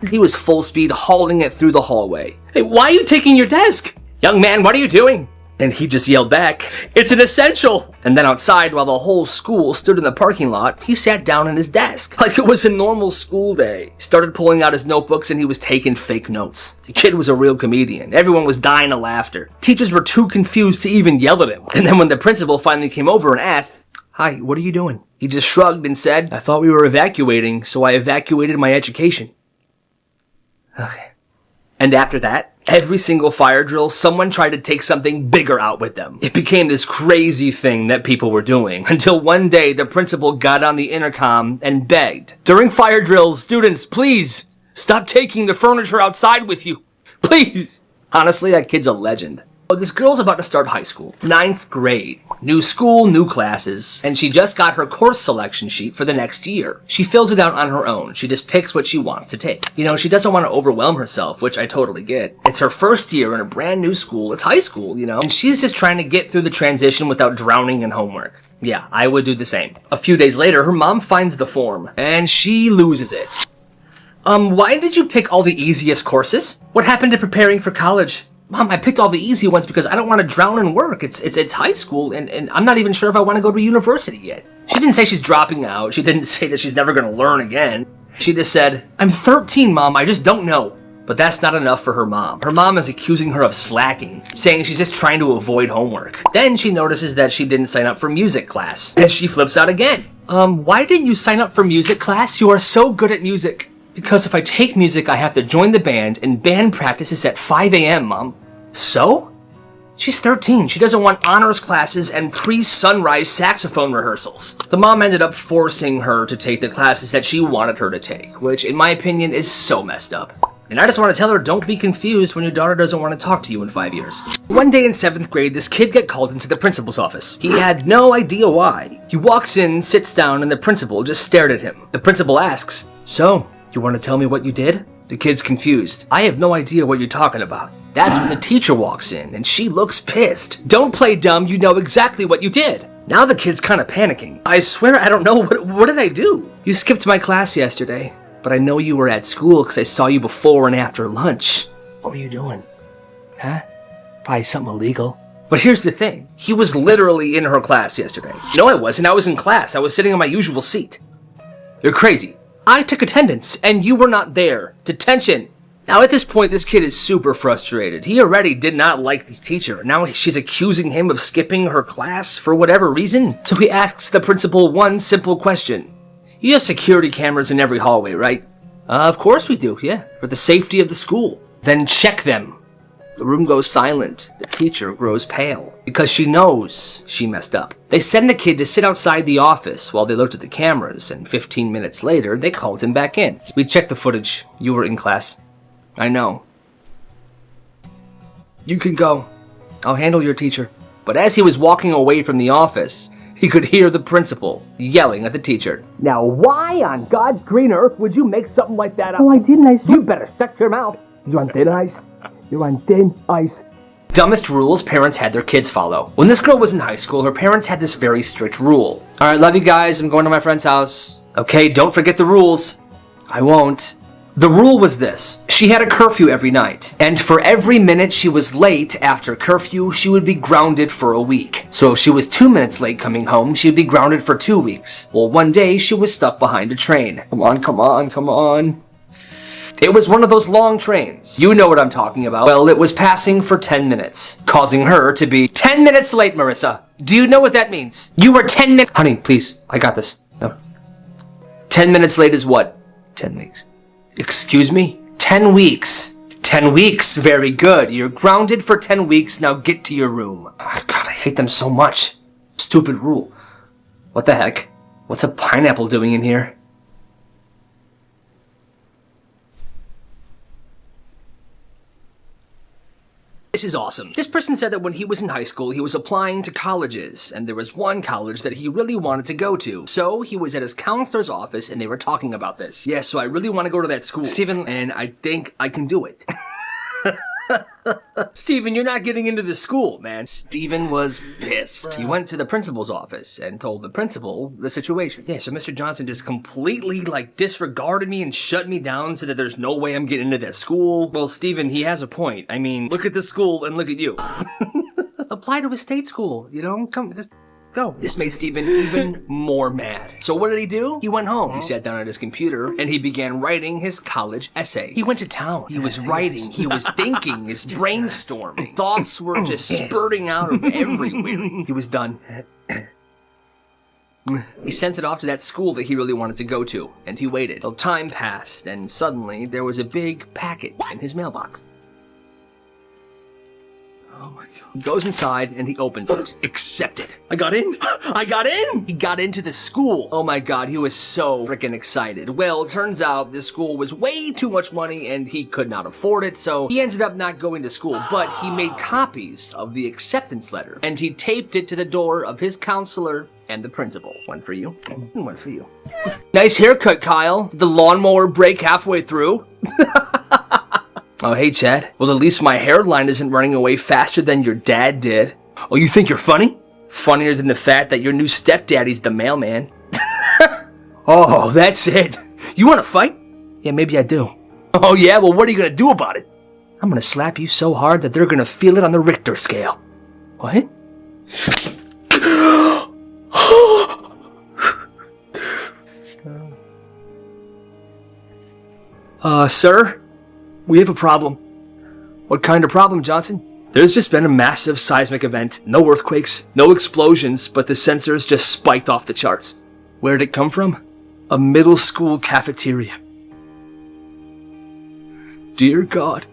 He was full speed hauling it through the hallway. Hey, why are you taking your desk? Young man, what are you doing? And he just yelled back, "It's an essential!" And then outside, while the whole school stood in the parking lot, he sat down at his desk, like it was a normal school day. He started pulling out his notebooks and he was taking fake notes. The kid was a real comedian. Everyone was dying of laughter. Teachers were too confused to even yell at him. And then when the principal finally came over and asked, "Hi, what are you doing?" He just shrugged and said, "I thought we were evacuating, so I evacuated my education." Okay. And after that, every single fire drill, someone tried to take something bigger out with them. It became this crazy thing that people were doing, until one day the principal got on the intercom and begged, "During fire drills, students, please, stop taking the furniture outside with you. Please." Honestly, that kid's a legend. Oh, this girl's about to start high school. 9th grade. New school, new classes. And she just got her course selection sheet for the next year. She fills it out on her own. She just picks what she wants to take. You know, she doesn't want to overwhelm herself, which I totally get. It's her first year in a brand new school. It's high school, you know? And she's just trying to get through the transition without drowning in homework. Yeah, I would do the same. A few days later, her mom finds the form, and she loses it. Why did you pick all the easiest courses? What happened to preparing for college? Mom, I picked all the easy ones because I don't want to drown in work. It's high school, and I'm not even sure if I want to go to university yet. She didn't say she's dropping out. She didn't say that she's never going to learn again. She just said, "I'm 13, Mom, I just don't know." But that's not enough for her mom. Her mom is accusing her of slacking, saying she's just trying to avoid homework. Then she notices that she didn't sign up for music class, and she flips out again. Why didn't you sign up for music class? You are so good at music. Because if I take music, I have to join the band, and band practice is at 5 a.m., Mom. So? She's 13. She doesn't want honors classes and pre-sunrise saxophone rehearsals. The mom ended up forcing her to take the classes that she wanted her to take, which, in my opinion, is so messed up. And I just want to tell her, don't be confused when your daughter doesn't want to talk to you in 5 years. One day in 7th grade, this kid got called into the principal's office. He had no idea why. He walks in, sits down, and the principal just stared at him. The principal asks, "So, you want to tell me what you did?" The kid's confused. "I have no idea what you're talking about." That's when the teacher walks in, and she looks pissed. "Don't play dumb, you know exactly what you did." Now the kid's kind of panicking. "I swear I don't know, what did I do?" "You skipped my class yesterday, but I know you were at school because I saw you before and after lunch." "What were you doing?" "Huh? Probably something illegal." But here's the thing. He was literally in her class yesterday. "No, I wasn't. I was in class. I was sitting on my usual seat." "You're crazy. I took attendance, and you were not there. Detention." Now, at this point, this kid is super frustrated. He already did not like this teacher. Now she's accusing him of skipping her class for whatever reason. So he asks the principal one simple question. "You have security cameras in every hallway, right?" Of course we do, yeah, for the safety of the school." "Then check them." The room goes silent. The teacher grows pale because she knows she messed up. They send the kid to sit outside the office while they looked at the cameras, and 15 minutes later, they called him back in. "We checked the footage. You were in class." "I know." "You can go." I'll handle your teacher. But as he was walking away from the office, he could hear the principal yelling at the teacher. Now why on God's green earth would you make something like that up? Oh, I didn't. You better shut your mouth. You're on thin ice. You're on thin ice. Dumbest rules parents had their kids follow. When this girl was in high school, her parents had this very strict rule. Alright, love you guys, I'm going to my friend's house. Okay, don't forget the rules. I won't. The rule was this. She had a curfew every night, and for every minute she was late after curfew, she would be grounded for a week. So if she was 2 minutes late coming home, she would be grounded for 2 weeks. Well, one day she was stuck behind a train. Come on, come on, come on. It was one of those long trains. You know what I'm talking about. Well, it was passing for 10 minutes, causing her to be 10 minutes late, Marissa. Do you know what that means? You were 10 minutes... Honey, please, I got this. No. 10 minutes late is what? 10 weeks. Excuse me? 10 weeks. 10 weeks, very good. You're grounded for 10 weeks, now get to your room. Oh, God, I hate them so much. Stupid rule. What the heck? What's a pineapple doing in here? This is awesome. This person said that when he was in high school, he was applying to colleges, and there was one college that he really wanted to go to. So he was at his counselor's office, and they were talking about this. Yeah, so I really want to go to that school, Steven, and I think I can do it. Steven, you're not getting into the school, man. Steven was pissed. He went to the principal's office and told the principal the situation. Yeah, so Mr. Johnson just completely, disregarded me and shut me down so that there's no way I'm getting into that school. Well, Steven, he has a point. I mean, look at the school and look at you. Apply to a state school, you know? Come, just... go. This made Steven even more mad. So what did he do? He went home. He sat down at his computer and he began writing his college essay. He went to town. He was writing. He was thinking. His brainstorming. Thoughts were just spurting out of everywhere. He was done. He sent it off to that school that he really wanted to go to, and he waited till time passed, and suddenly there was a big packet in his mailbox. Oh my God. He goes inside and he opens it. Accepted. I got in. I got in. He got into the school. Oh my God, he was so freaking excited. Well, it turns out this school was way too much money and he could not afford it, so he ended up not going to school, but he made copies of the acceptance letter and he taped it to the door of his counselor and the principal. One for you, and one for you. Nice haircut, Kyle. Did the lawnmower break halfway through? Oh, hey, Chad. Well, at least my hairline isn't running away faster than your dad did. Oh, you think you're funny? Funnier than the fact that your new stepdaddy's the mailman. Oh, that's it. You want to fight? Yeah, maybe I do. Oh, yeah? Well, what are you going to do about it? I'm going to slap you so hard that they're going to feel it on the Richter scale. What? Sir? We have a problem. What kind of problem, Johnson? There's just been a massive seismic event. No earthquakes, no explosions, but the sensors just spiked off the charts. Where did it come from? A middle school cafeteria. Dear God.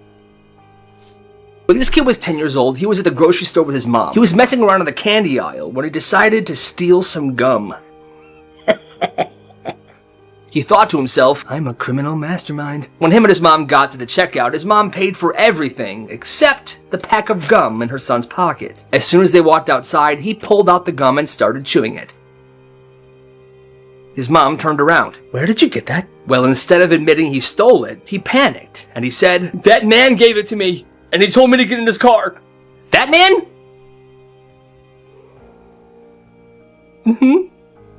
When this kid was 10 years old, he was at the grocery store with his mom. He was messing around in the candy aisle when he decided to steal some gum. He thought to himself, I'm a criminal mastermind. When him and his mom got to the checkout, his mom paid for everything except the pack of gum in her son's pocket. As soon as they walked outside, he pulled out the gum and started chewing it. His mom turned around. Where did you get that? Well, instead of admitting he stole it, he panicked and he said, That man gave it to me and he told me to get in his car. That man? Mm-hmm.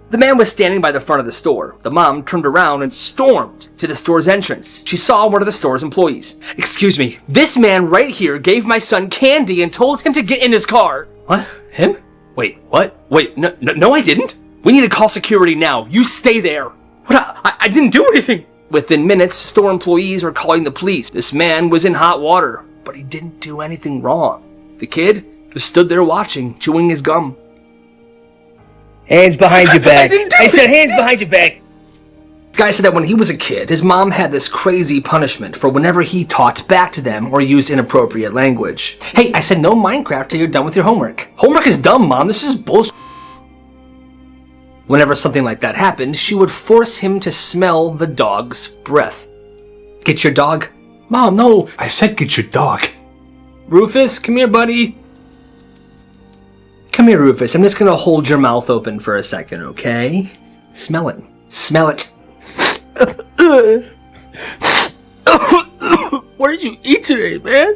The man was standing by the front of the store. The mom turned around and stormed to the store's entrance. She saw one of the store's employees. Excuse me, this man right here gave my son candy and told him to get in his car. What? Him? Wait, what? Wait, no, I didn't. We need to call security now. You stay there. What? I didn't do anything. Within minutes, store employees were calling the police. This man was in hot water, but he didn't do anything wrong. The kid just stood there watching, chewing his gum. Hands behind your back. I said hands behind your back. This guy said that when he was a kid, his mom had this crazy punishment for whenever he talked back to them or used inappropriate language. Hey, I said no Minecraft till you're done with your homework. Homework is dumb, Mom. This is bullshit. Whenever something like that happened, she would force him to smell the dog's breath. Get your dog? Mom, no. I said get your dog. Rufus, come here, buddy. Come here, Rufus. I'm just gonna hold your mouth open for a second, okay? Smell it. Smell it. What did you eat today, man?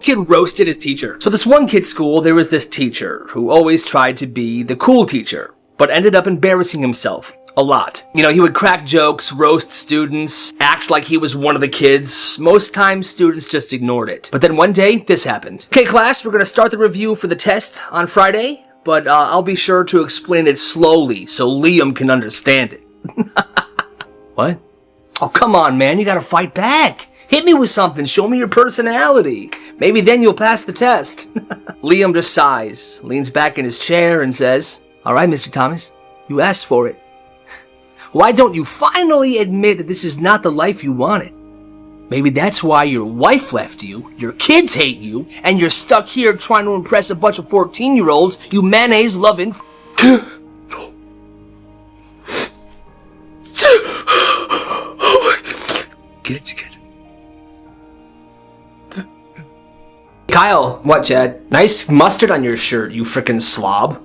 Kid roasted his teacher. So this one kid's school, there was this teacher who always tried to be the cool teacher, but ended up embarrassing himself a lot. You know, he would crack jokes, roast students, act like he was one of the kids. Most times, students just ignored it. But then one day, this happened. Okay, class, we're gonna start the review for the test on Friday, but I'll be sure to explain it slowly so Liam can understand it. What? Oh, come on, man, you gotta fight back. Hit me with something, show me your personality. Maybe then you'll pass the test. Liam just sighs, leans back in his chair and says, "All right, Mr. Thomas, you asked for it. Why don't you finally admit that this is not the life you wanted? Maybe that's why your wife left you, your kids hate you, and you're stuck here trying to impress a bunch of 14-year-olds, you mayonnaise-loving Get it together." Kyle, what, Chad? Nice mustard on your shirt, you frickin' slob.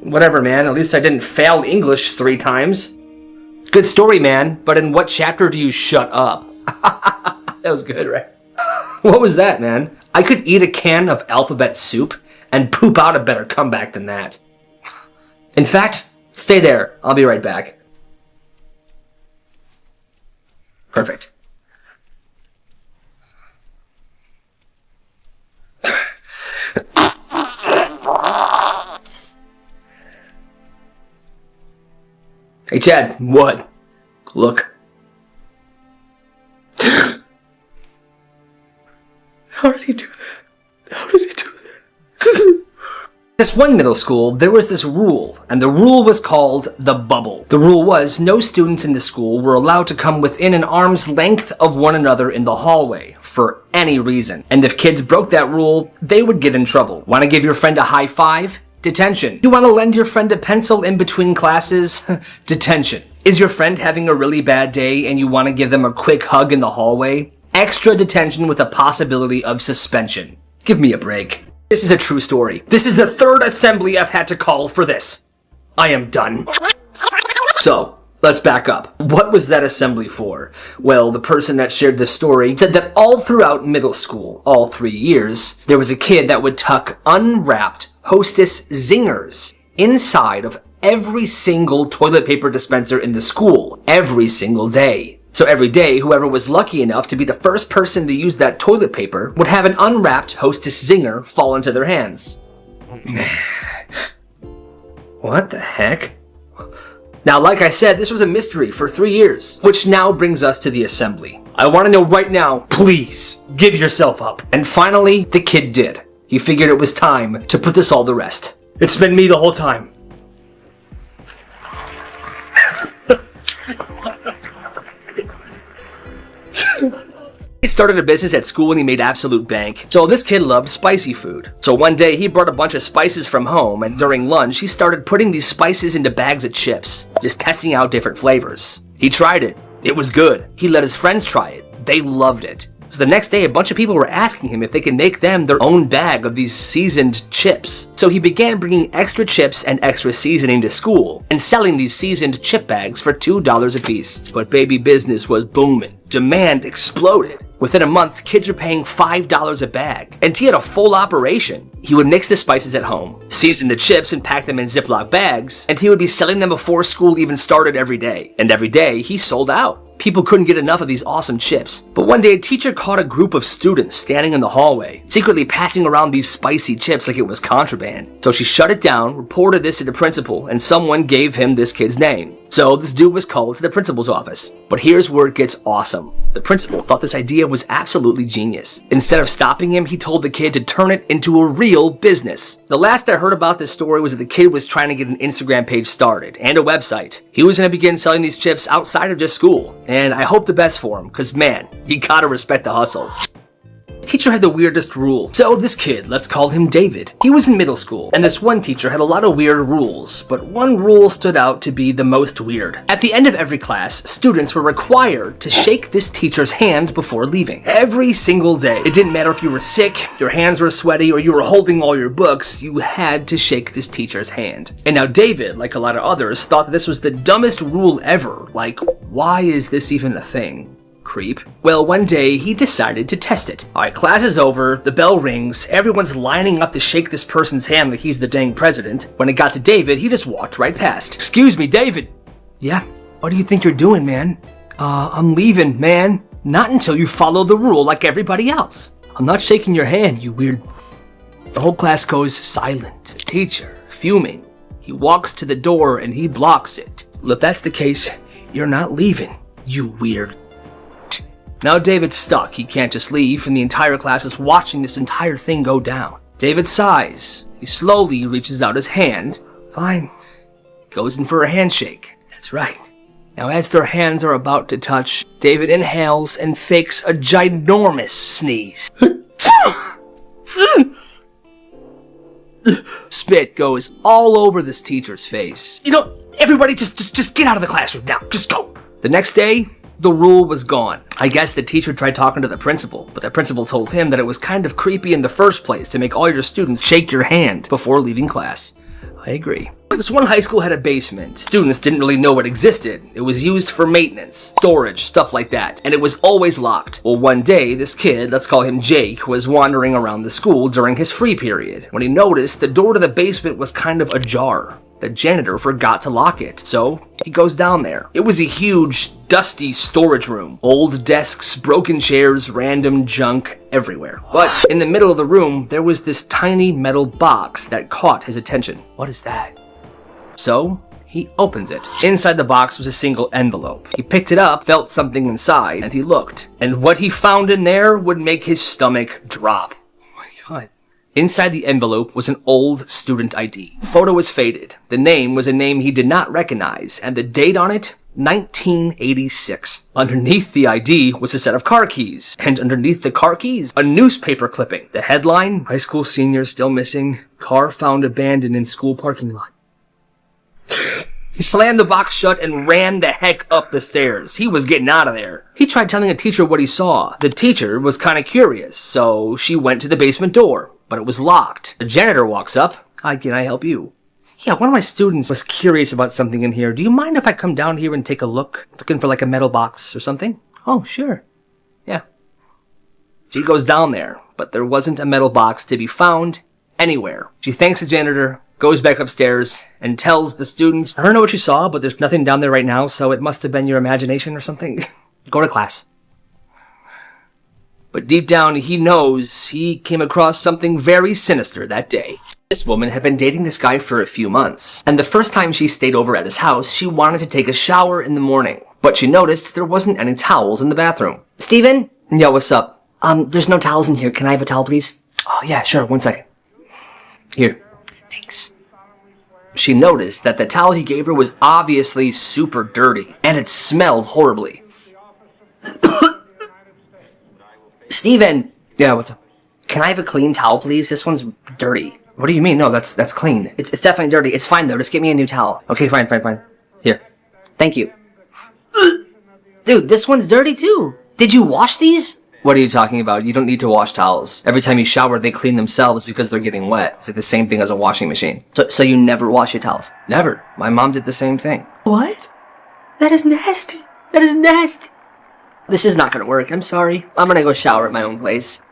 Whatever, man. At least I didn't fail English 3 times. Good story, man. But in what chapter do you shut up? That was good, right? What was that, man? I could eat a can of alphabet soup and poop out a better comeback than that. In fact, stay there. I'll be right back. Perfect. Hey, Chad. What? Look. How did he do that? How did he do that? This one middle school, there was this rule, and the rule was called the bubble. The rule was no students in the school were allowed to come within an arm's length of one another in the hallway for any reason. And if kids broke that rule, they would get in trouble. Want to give your friend a high five? Detention. You want to lend your friend a pencil in between classes? Detention. Is your friend having a really bad day and you want to give them a quick hug in the hallway? Extra detention with a possibility of suspension. Give me a break. This is a true story. This is the 3rd assembly I've had to call for this. I am done. So, let's back up. What was that assembly for? Well, the person that shared this story said that all throughout middle school, all 3 years, there was a kid that would tuck unwrapped Hostess zingers inside of every single toilet paper dispenser in the school, every single day. So every day, whoever was lucky enough to be the first person to use that toilet paper would have an unwrapped Hostess zinger fall into their hands. What the heck? Now, like I said, this was a mystery for 3 years, which now brings us to the assembly. I want to know right now, please, give yourself up. And finally, the kid did. He figured it was time to put this all to rest. It's been me the whole time. He started a business at school and he made absolute bank. So this kid loved spicy food. So one day he brought a bunch of spices from home, and during lunch he started putting these spices into bags of chips, just testing out different flavors. He tried it. It was good. He let his friends try it. They loved it. So the next day, a bunch of people were asking him if they could make them their own bag of these seasoned chips. So he began bringing extra chips and extra seasoning to school and selling these seasoned chip bags for $2 a piece. But baby business was booming. Demand exploded. Within a month, kids were paying $5 a bag. And he had a full operation. He would mix the spices at home, season the chips and pack them in Ziploc bags, and he would be selling them before school even started every day. And every day, he sold out. People couldn't get enough of these awesome chips. But one day, a teacher caught a group of students standing in the hallway, secretly passing around these spicy chips like it was contraband. So she shut it down, reported this to the principal, and someone gave him this kid's name. So this dude was called to the principal's office. But here's where it gets awesome. The principal thought this idea was absolutely genius. Instead of stopping him, he told the kid to turn it into a real business. The last I heard about this story was that the kid was trying to get an Instagram page started and a website. He was going to begin selling these chips outside of just school. And I hope the best for him, because man, you gotta respect the hustle. teacher had the weirdest rule. So this kid, let's call him David. He was in middle school, and this one teacher had a lot of weird rules, but one rule stood out to be the most weird. At the end of every class, students were required to shake this teacher's hand before leaving. Every single day. It didn't matter if you were sick, your hands were sweaty, or you were holding all your books, you had to shake this teacher's hand. And now David, like a lot of others, thought that this was the dumbest rule ever. Like, why is this even a thing? Creep. Well, one day, he decided to test it. Alright, class is over, the bell rings, everyone's lining up to shake this person's hand like he's the dang president. When it got to David, he just walked right past. Excuse me, David! Yeah? What do you think you're doing, man? I'm leaving, man. Not until you follow the rule like everybody else. I'm not shaking your hand, you weird... The whole class goes silent. The teacher, fuming. He walks to the door and he blocks it. Well, if that's the case, you're not leaving, you weird... Now David's stuck. He can't just leave, and the entire class is watching this entire thing go down. David sighs. He slowly reaches out his hand. Fine. Goes in for a handshake. That's right. Now as their hands are about to touch, David inhales and fakes a ginormous sneeze. Spit goes all over this teacher's face. You know, everybody just get out of the classroom now. Just go. The next day, the rule was gone. I guess the teacher tried talking to the principal, but the principal told him that it was kind of creepy in the first place to make all your students shake your hand before leaving class. I agree. This one high school had a basement. Students didn't really know it existed. It was used for maintenance, storage, stuff like that, and it was always locked. Well, one day, this kid, let's call him Jake, was wandering around the school during his free period when he noticed the door to the basement was kind of ajar. The janitor forgot to lock it, so he goes down there. It was a huge, dusty storage room. Old desks, broken chairs, random junk everywhere. But in the middle of the room, there was this tiny metal box that caught his attention. What is that? So he opens it. Inside the box was a single envelope. He picked it up, felt something inside, and he looked. And what he found in there would make his stomach drop. Oh my God. Inside the envelope was an old student ID. The photo was faded. The name was a name he did not recognize, and the date on it, 1986. Underneath the ID was a set of car keys, and underneath the car keys, a newspaper clipping. The headline, high school senior still missing, car found abandoned in school parking lot. He slammed the box shut and ran the heck up the stairs. He was getting out of there. He tried telling a teacher what he saw. The teacher was kind of curious, so she went to the basement door, but it was locked. The janitor walks up. Hi, can I help you? Yeah, one of my students was curious about something in here. Do you mind if I come down here and take a look? Looking for like a metal box or something? Oh, sure. Yeah. She goes down there, but there wasn't a metal box to be found anywhere. She thanks the janitor, goes back upstairs, and tells the student, I don't know what you saw, but there's nothing down there right now, so it must have been your imagination or something. Go to class. But deep down, he knows he came across something very sinister that day. This woman had been dating this guy for a few months, and the first time she stayed over at his house, she wanted to take a shower in the morning. But she noticed there wasn't any towels in the bathroom. Steven? Yeah, what's up? There's no towels in here. Can I have a towel, please? Oh, yeah, sure, 1 second. Here. Thanks. She noticed that the towel he gave her was obviously super dirty, and it smelled horribly. Steven! Yeah, what's up? Can I have a clean towel, please? This one's dirty. What do you mean? No, that's clean. It's definitely dirty. It's fine, though. Just get me a new towel. Okay, fine. Here. Thank you. Dude, this one's dirty, too. Did you wash these? What are you talking about? You don't need to wash towels. Every time you shower, they clean themselves because they're getting wet. It's like the same thing as a washing machine. So you never wash your towels? Never. My mom did the same thing. What? That is nasty. That is nasty. This is not gonna work. I'm sorry. I'm gonna go shower at my own place.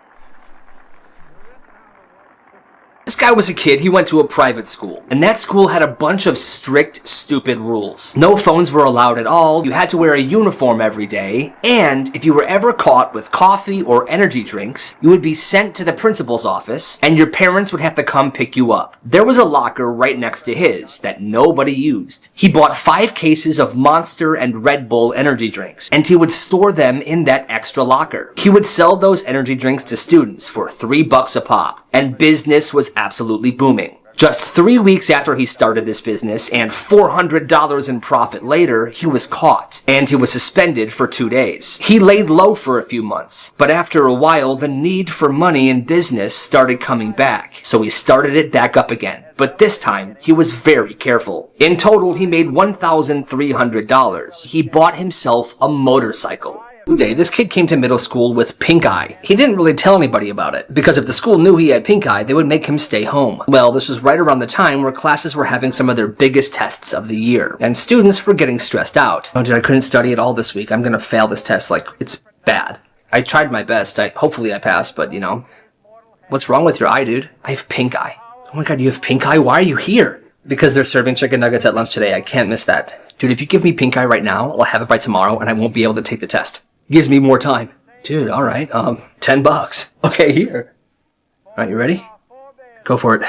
This guy was a kid, he went to a private school, and that school had a bunch of strict, stupid rules. No phones were allowed at all, you had to wear a uniform every day, and if you were ever caught with coffee or energy drinks, you would be sent to the principal's office, and your parents would have to come pick you up. There was a locker right next to his that nobody used. He bought 5 cases of Monster and Red Bull energy drinks, and he would store them in that extra locker. He would sell those energy drinks to students for $3 a pop, and business was absolutely booming. Just 3 weeks after he started this business and $400 in profit later, he was caught and he was suspended for 2 days. He laid low for a few months, but after a while, the need for money in business started coming back, so he started it back up again. But this time, he was very careful. In total, he made $1,300. He bought himself a motorcycle. One day, this kid came to middle school with pink eye. He didn't really tell anybody about it, because if the school knew he had pink eye, they would make him stay home. Well, this was right around the time where classes were having some of their biggest tests of the year, and students were getting stressed out. Oh, dude, I couldn't study at all this week. I'm gonna fail this test. Like, it's bad. I tried my best. Hopefully I passed, but you know. What's wrong with your eye, dude? I have pink eye. Oh my god, you have pink eye? Why are you here? Because they're serving chicken nuggets at lunch today. I can't miss that. Dude, if you give me pink eye right now, I'll have it by tomorrow, and I won't be able to take the test. Gives me more time. Dude, alright, $10. Okay, here. Alright, you ready? Go for it.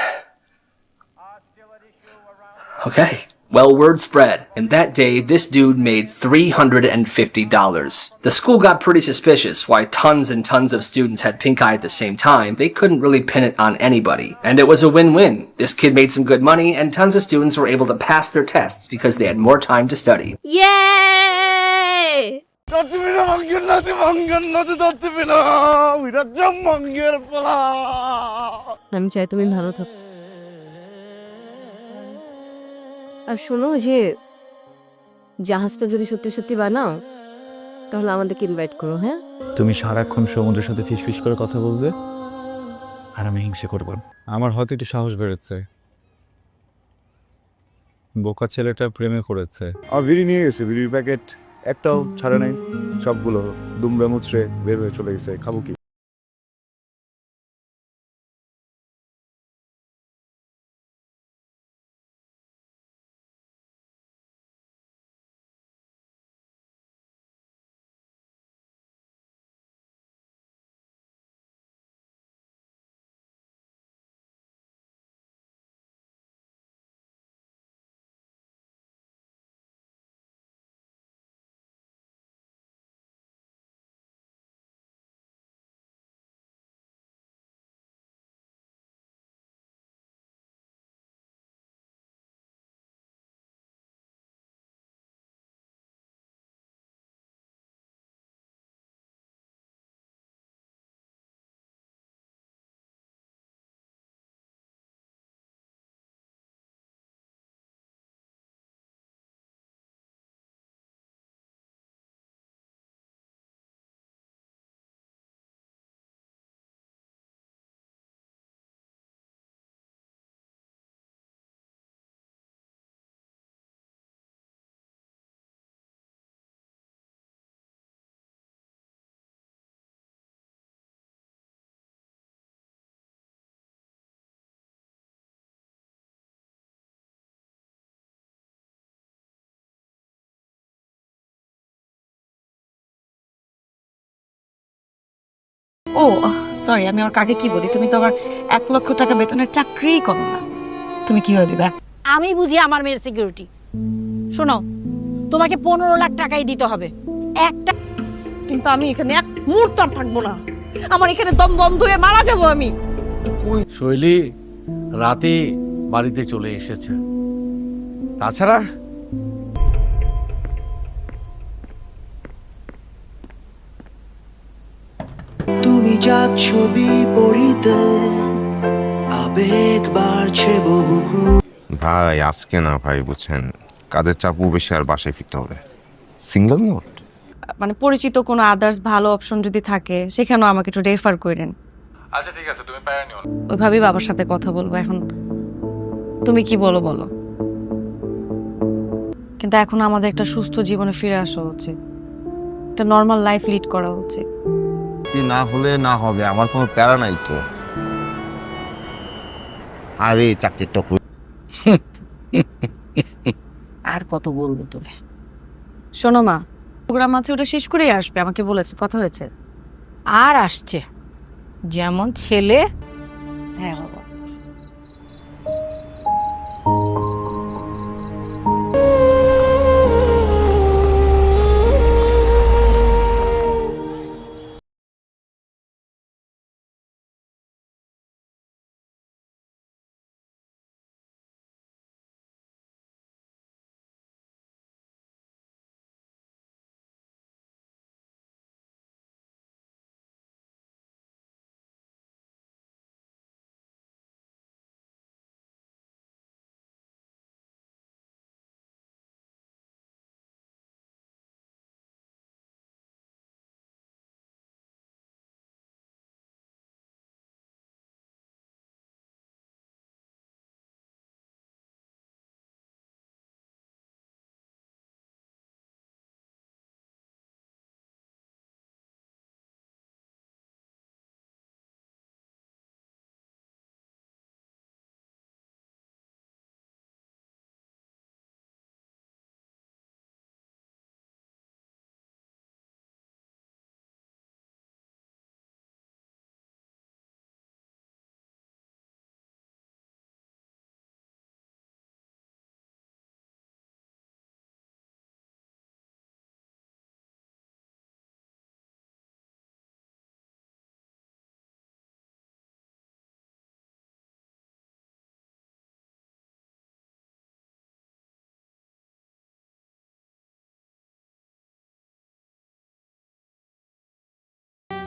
Okay. Well, word spread, and that day, this dude made $350. The school got pretty suspicious why tons and tons of students had pink eye at the same time. They couldn't really pin it on anybody. And it was a win-win. This kid made some good money, and tons of students were able to pass their tests because they had more time to study. Yay! আমি চাই তুমি ভালো থাকো। আর শোনো যে জাহাজটা যদি সত্যি সত্যি বানাও তাহলে আমাদেরকে ইনভাইট করো, হ্যাঁ? তুমি সারাক্ষণ সমুদ্রের সাথে ফিসফিস করে কথা বলবে আর আমি হিংসে করব। আমার হয়তো একটু সাহস বেড়েছে। বোকা ছেলেটা প্রেমে করেছে। বিড়ি নিয়ে গেছে, বিড়ির প্যাকেট একটাও ছাড়ে নাই, সবগুলো দুমড়ে মুচড়ে বের হয়ে চলে গেছে। খাবো কি? ও সরি, আমি আমার কাকে কি বলি? তুমি তো আমার 1 লক্ষ টাকা বেতনের চাকরিই করো না, তুমি কি দিবে? আমি বুঝি আমার মেয়ের সিকিউরিটি। শোনো, তোমাকে 15 লাখ টাকাই দিতে হবে একটা, কিন্তু আমি এখানে এক মুহূর্ত আর থাকবো না। আমার এখানে দম বন্ধ হয়ে মারা যাবো আমি। শৈলী রাতে বাড়িতে চলে এসেছে। তাছাড়া তুমি যা ছবি পড়িতে আবেগ বাড়ছে বহু। ভাই আজকে না ভাই, বুঝছেন কাজের চাপও বেশি আর বাসায় ফিরতে হবে। সিঙ্গেল মোড মানে পরিচিত কোনো আদার্স ভালো অপশন যদি থাকে সেখানেও আমাকে একটু রেফার করেন। আচ্ছা ঠিক আছে, তুমি প্যারা নিও না। ওইভাবেই বাবার সাথে কথা বলবো। এখন তুমি কি বলো বলো, কিন্তু এখন আমাদের একটা সুস্থ জীবনে ফিরে আসা উচিত, একটা নর্মাল লাইফ লিড করা উচিত। না হলে না হবে, আমার কোনো প্যারা নাই তো। আরে চাকরিটা আর কত বলবো তোরে? শোনো মা, প্রোগ্রাম আছে, ওটা শেষ করেই আসবে, আমাকে বলেছে, কথা হয়েছে। আর আসছে যেমন ছেলে। হ্যাঁ বাবা।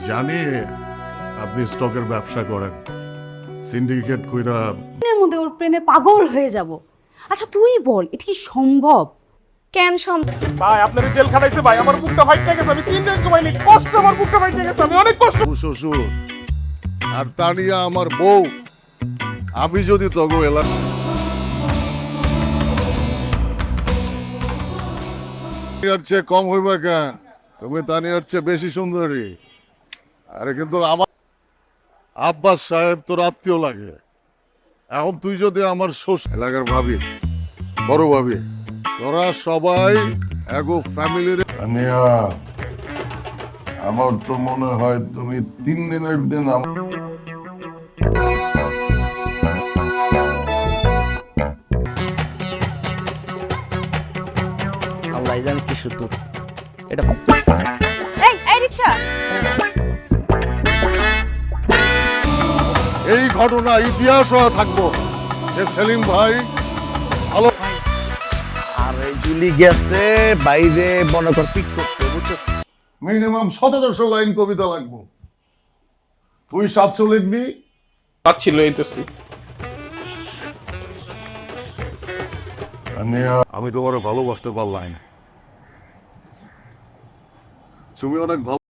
জানি আপনি স্টকের ব্যবসা করেন, সিন্ডিকেট কইরা এর মধ্যে ওর প্রেমে পাগল হয়ে যাব। আচ্ছা তুই বল এটা কি সম্ভব? কেন সম্ভব? ভাই আপনার জেল খাটাইছে ভাই, আমার বুকটা ফাইটে গেছে, আমি 3 দিন ঘুমাইনি, কষ্ট আমার বুকটা ফাইটে গেছে, আমি অনেক কষ্ট। শ্বশুর আর তানিয়া আমার বউ, আমি যদি তগো এলাম তানিয়ার চেয়ে কম হইবা কেন? তুমি তানিয়ার চেয়ে বেশি সুন্দরী। আরে কিন্তু আমার আব্বাস সাহেব তোর আত্মীয় লাগে। এখন তুই যদি আমার শ্বশুর এলাকার ভাবি, বড় ভাবি, তোরা সবাই এগো ফ্যামিলির। তানিয়া, আমার তো মনে হয় তুমি 3 দিনের দিন আল্লাহ জানে কি শুদ্ধ এটা। এই রিকশা, এই ঘটনা ইতিহাস হয়ে থাকবো যে সেলিম ভাই ভালো। আর এই জুলি গেছে বাইরে মনে কর পিক করতে, বুঝছো? মিনিমাম 1700 লাইন কবিতা লাগবো। তুই 700 লিখবি। ছিল এইতেছি। আমি তোমার ভালোবাসতে পারলাম, তুমি অনেক ভালো।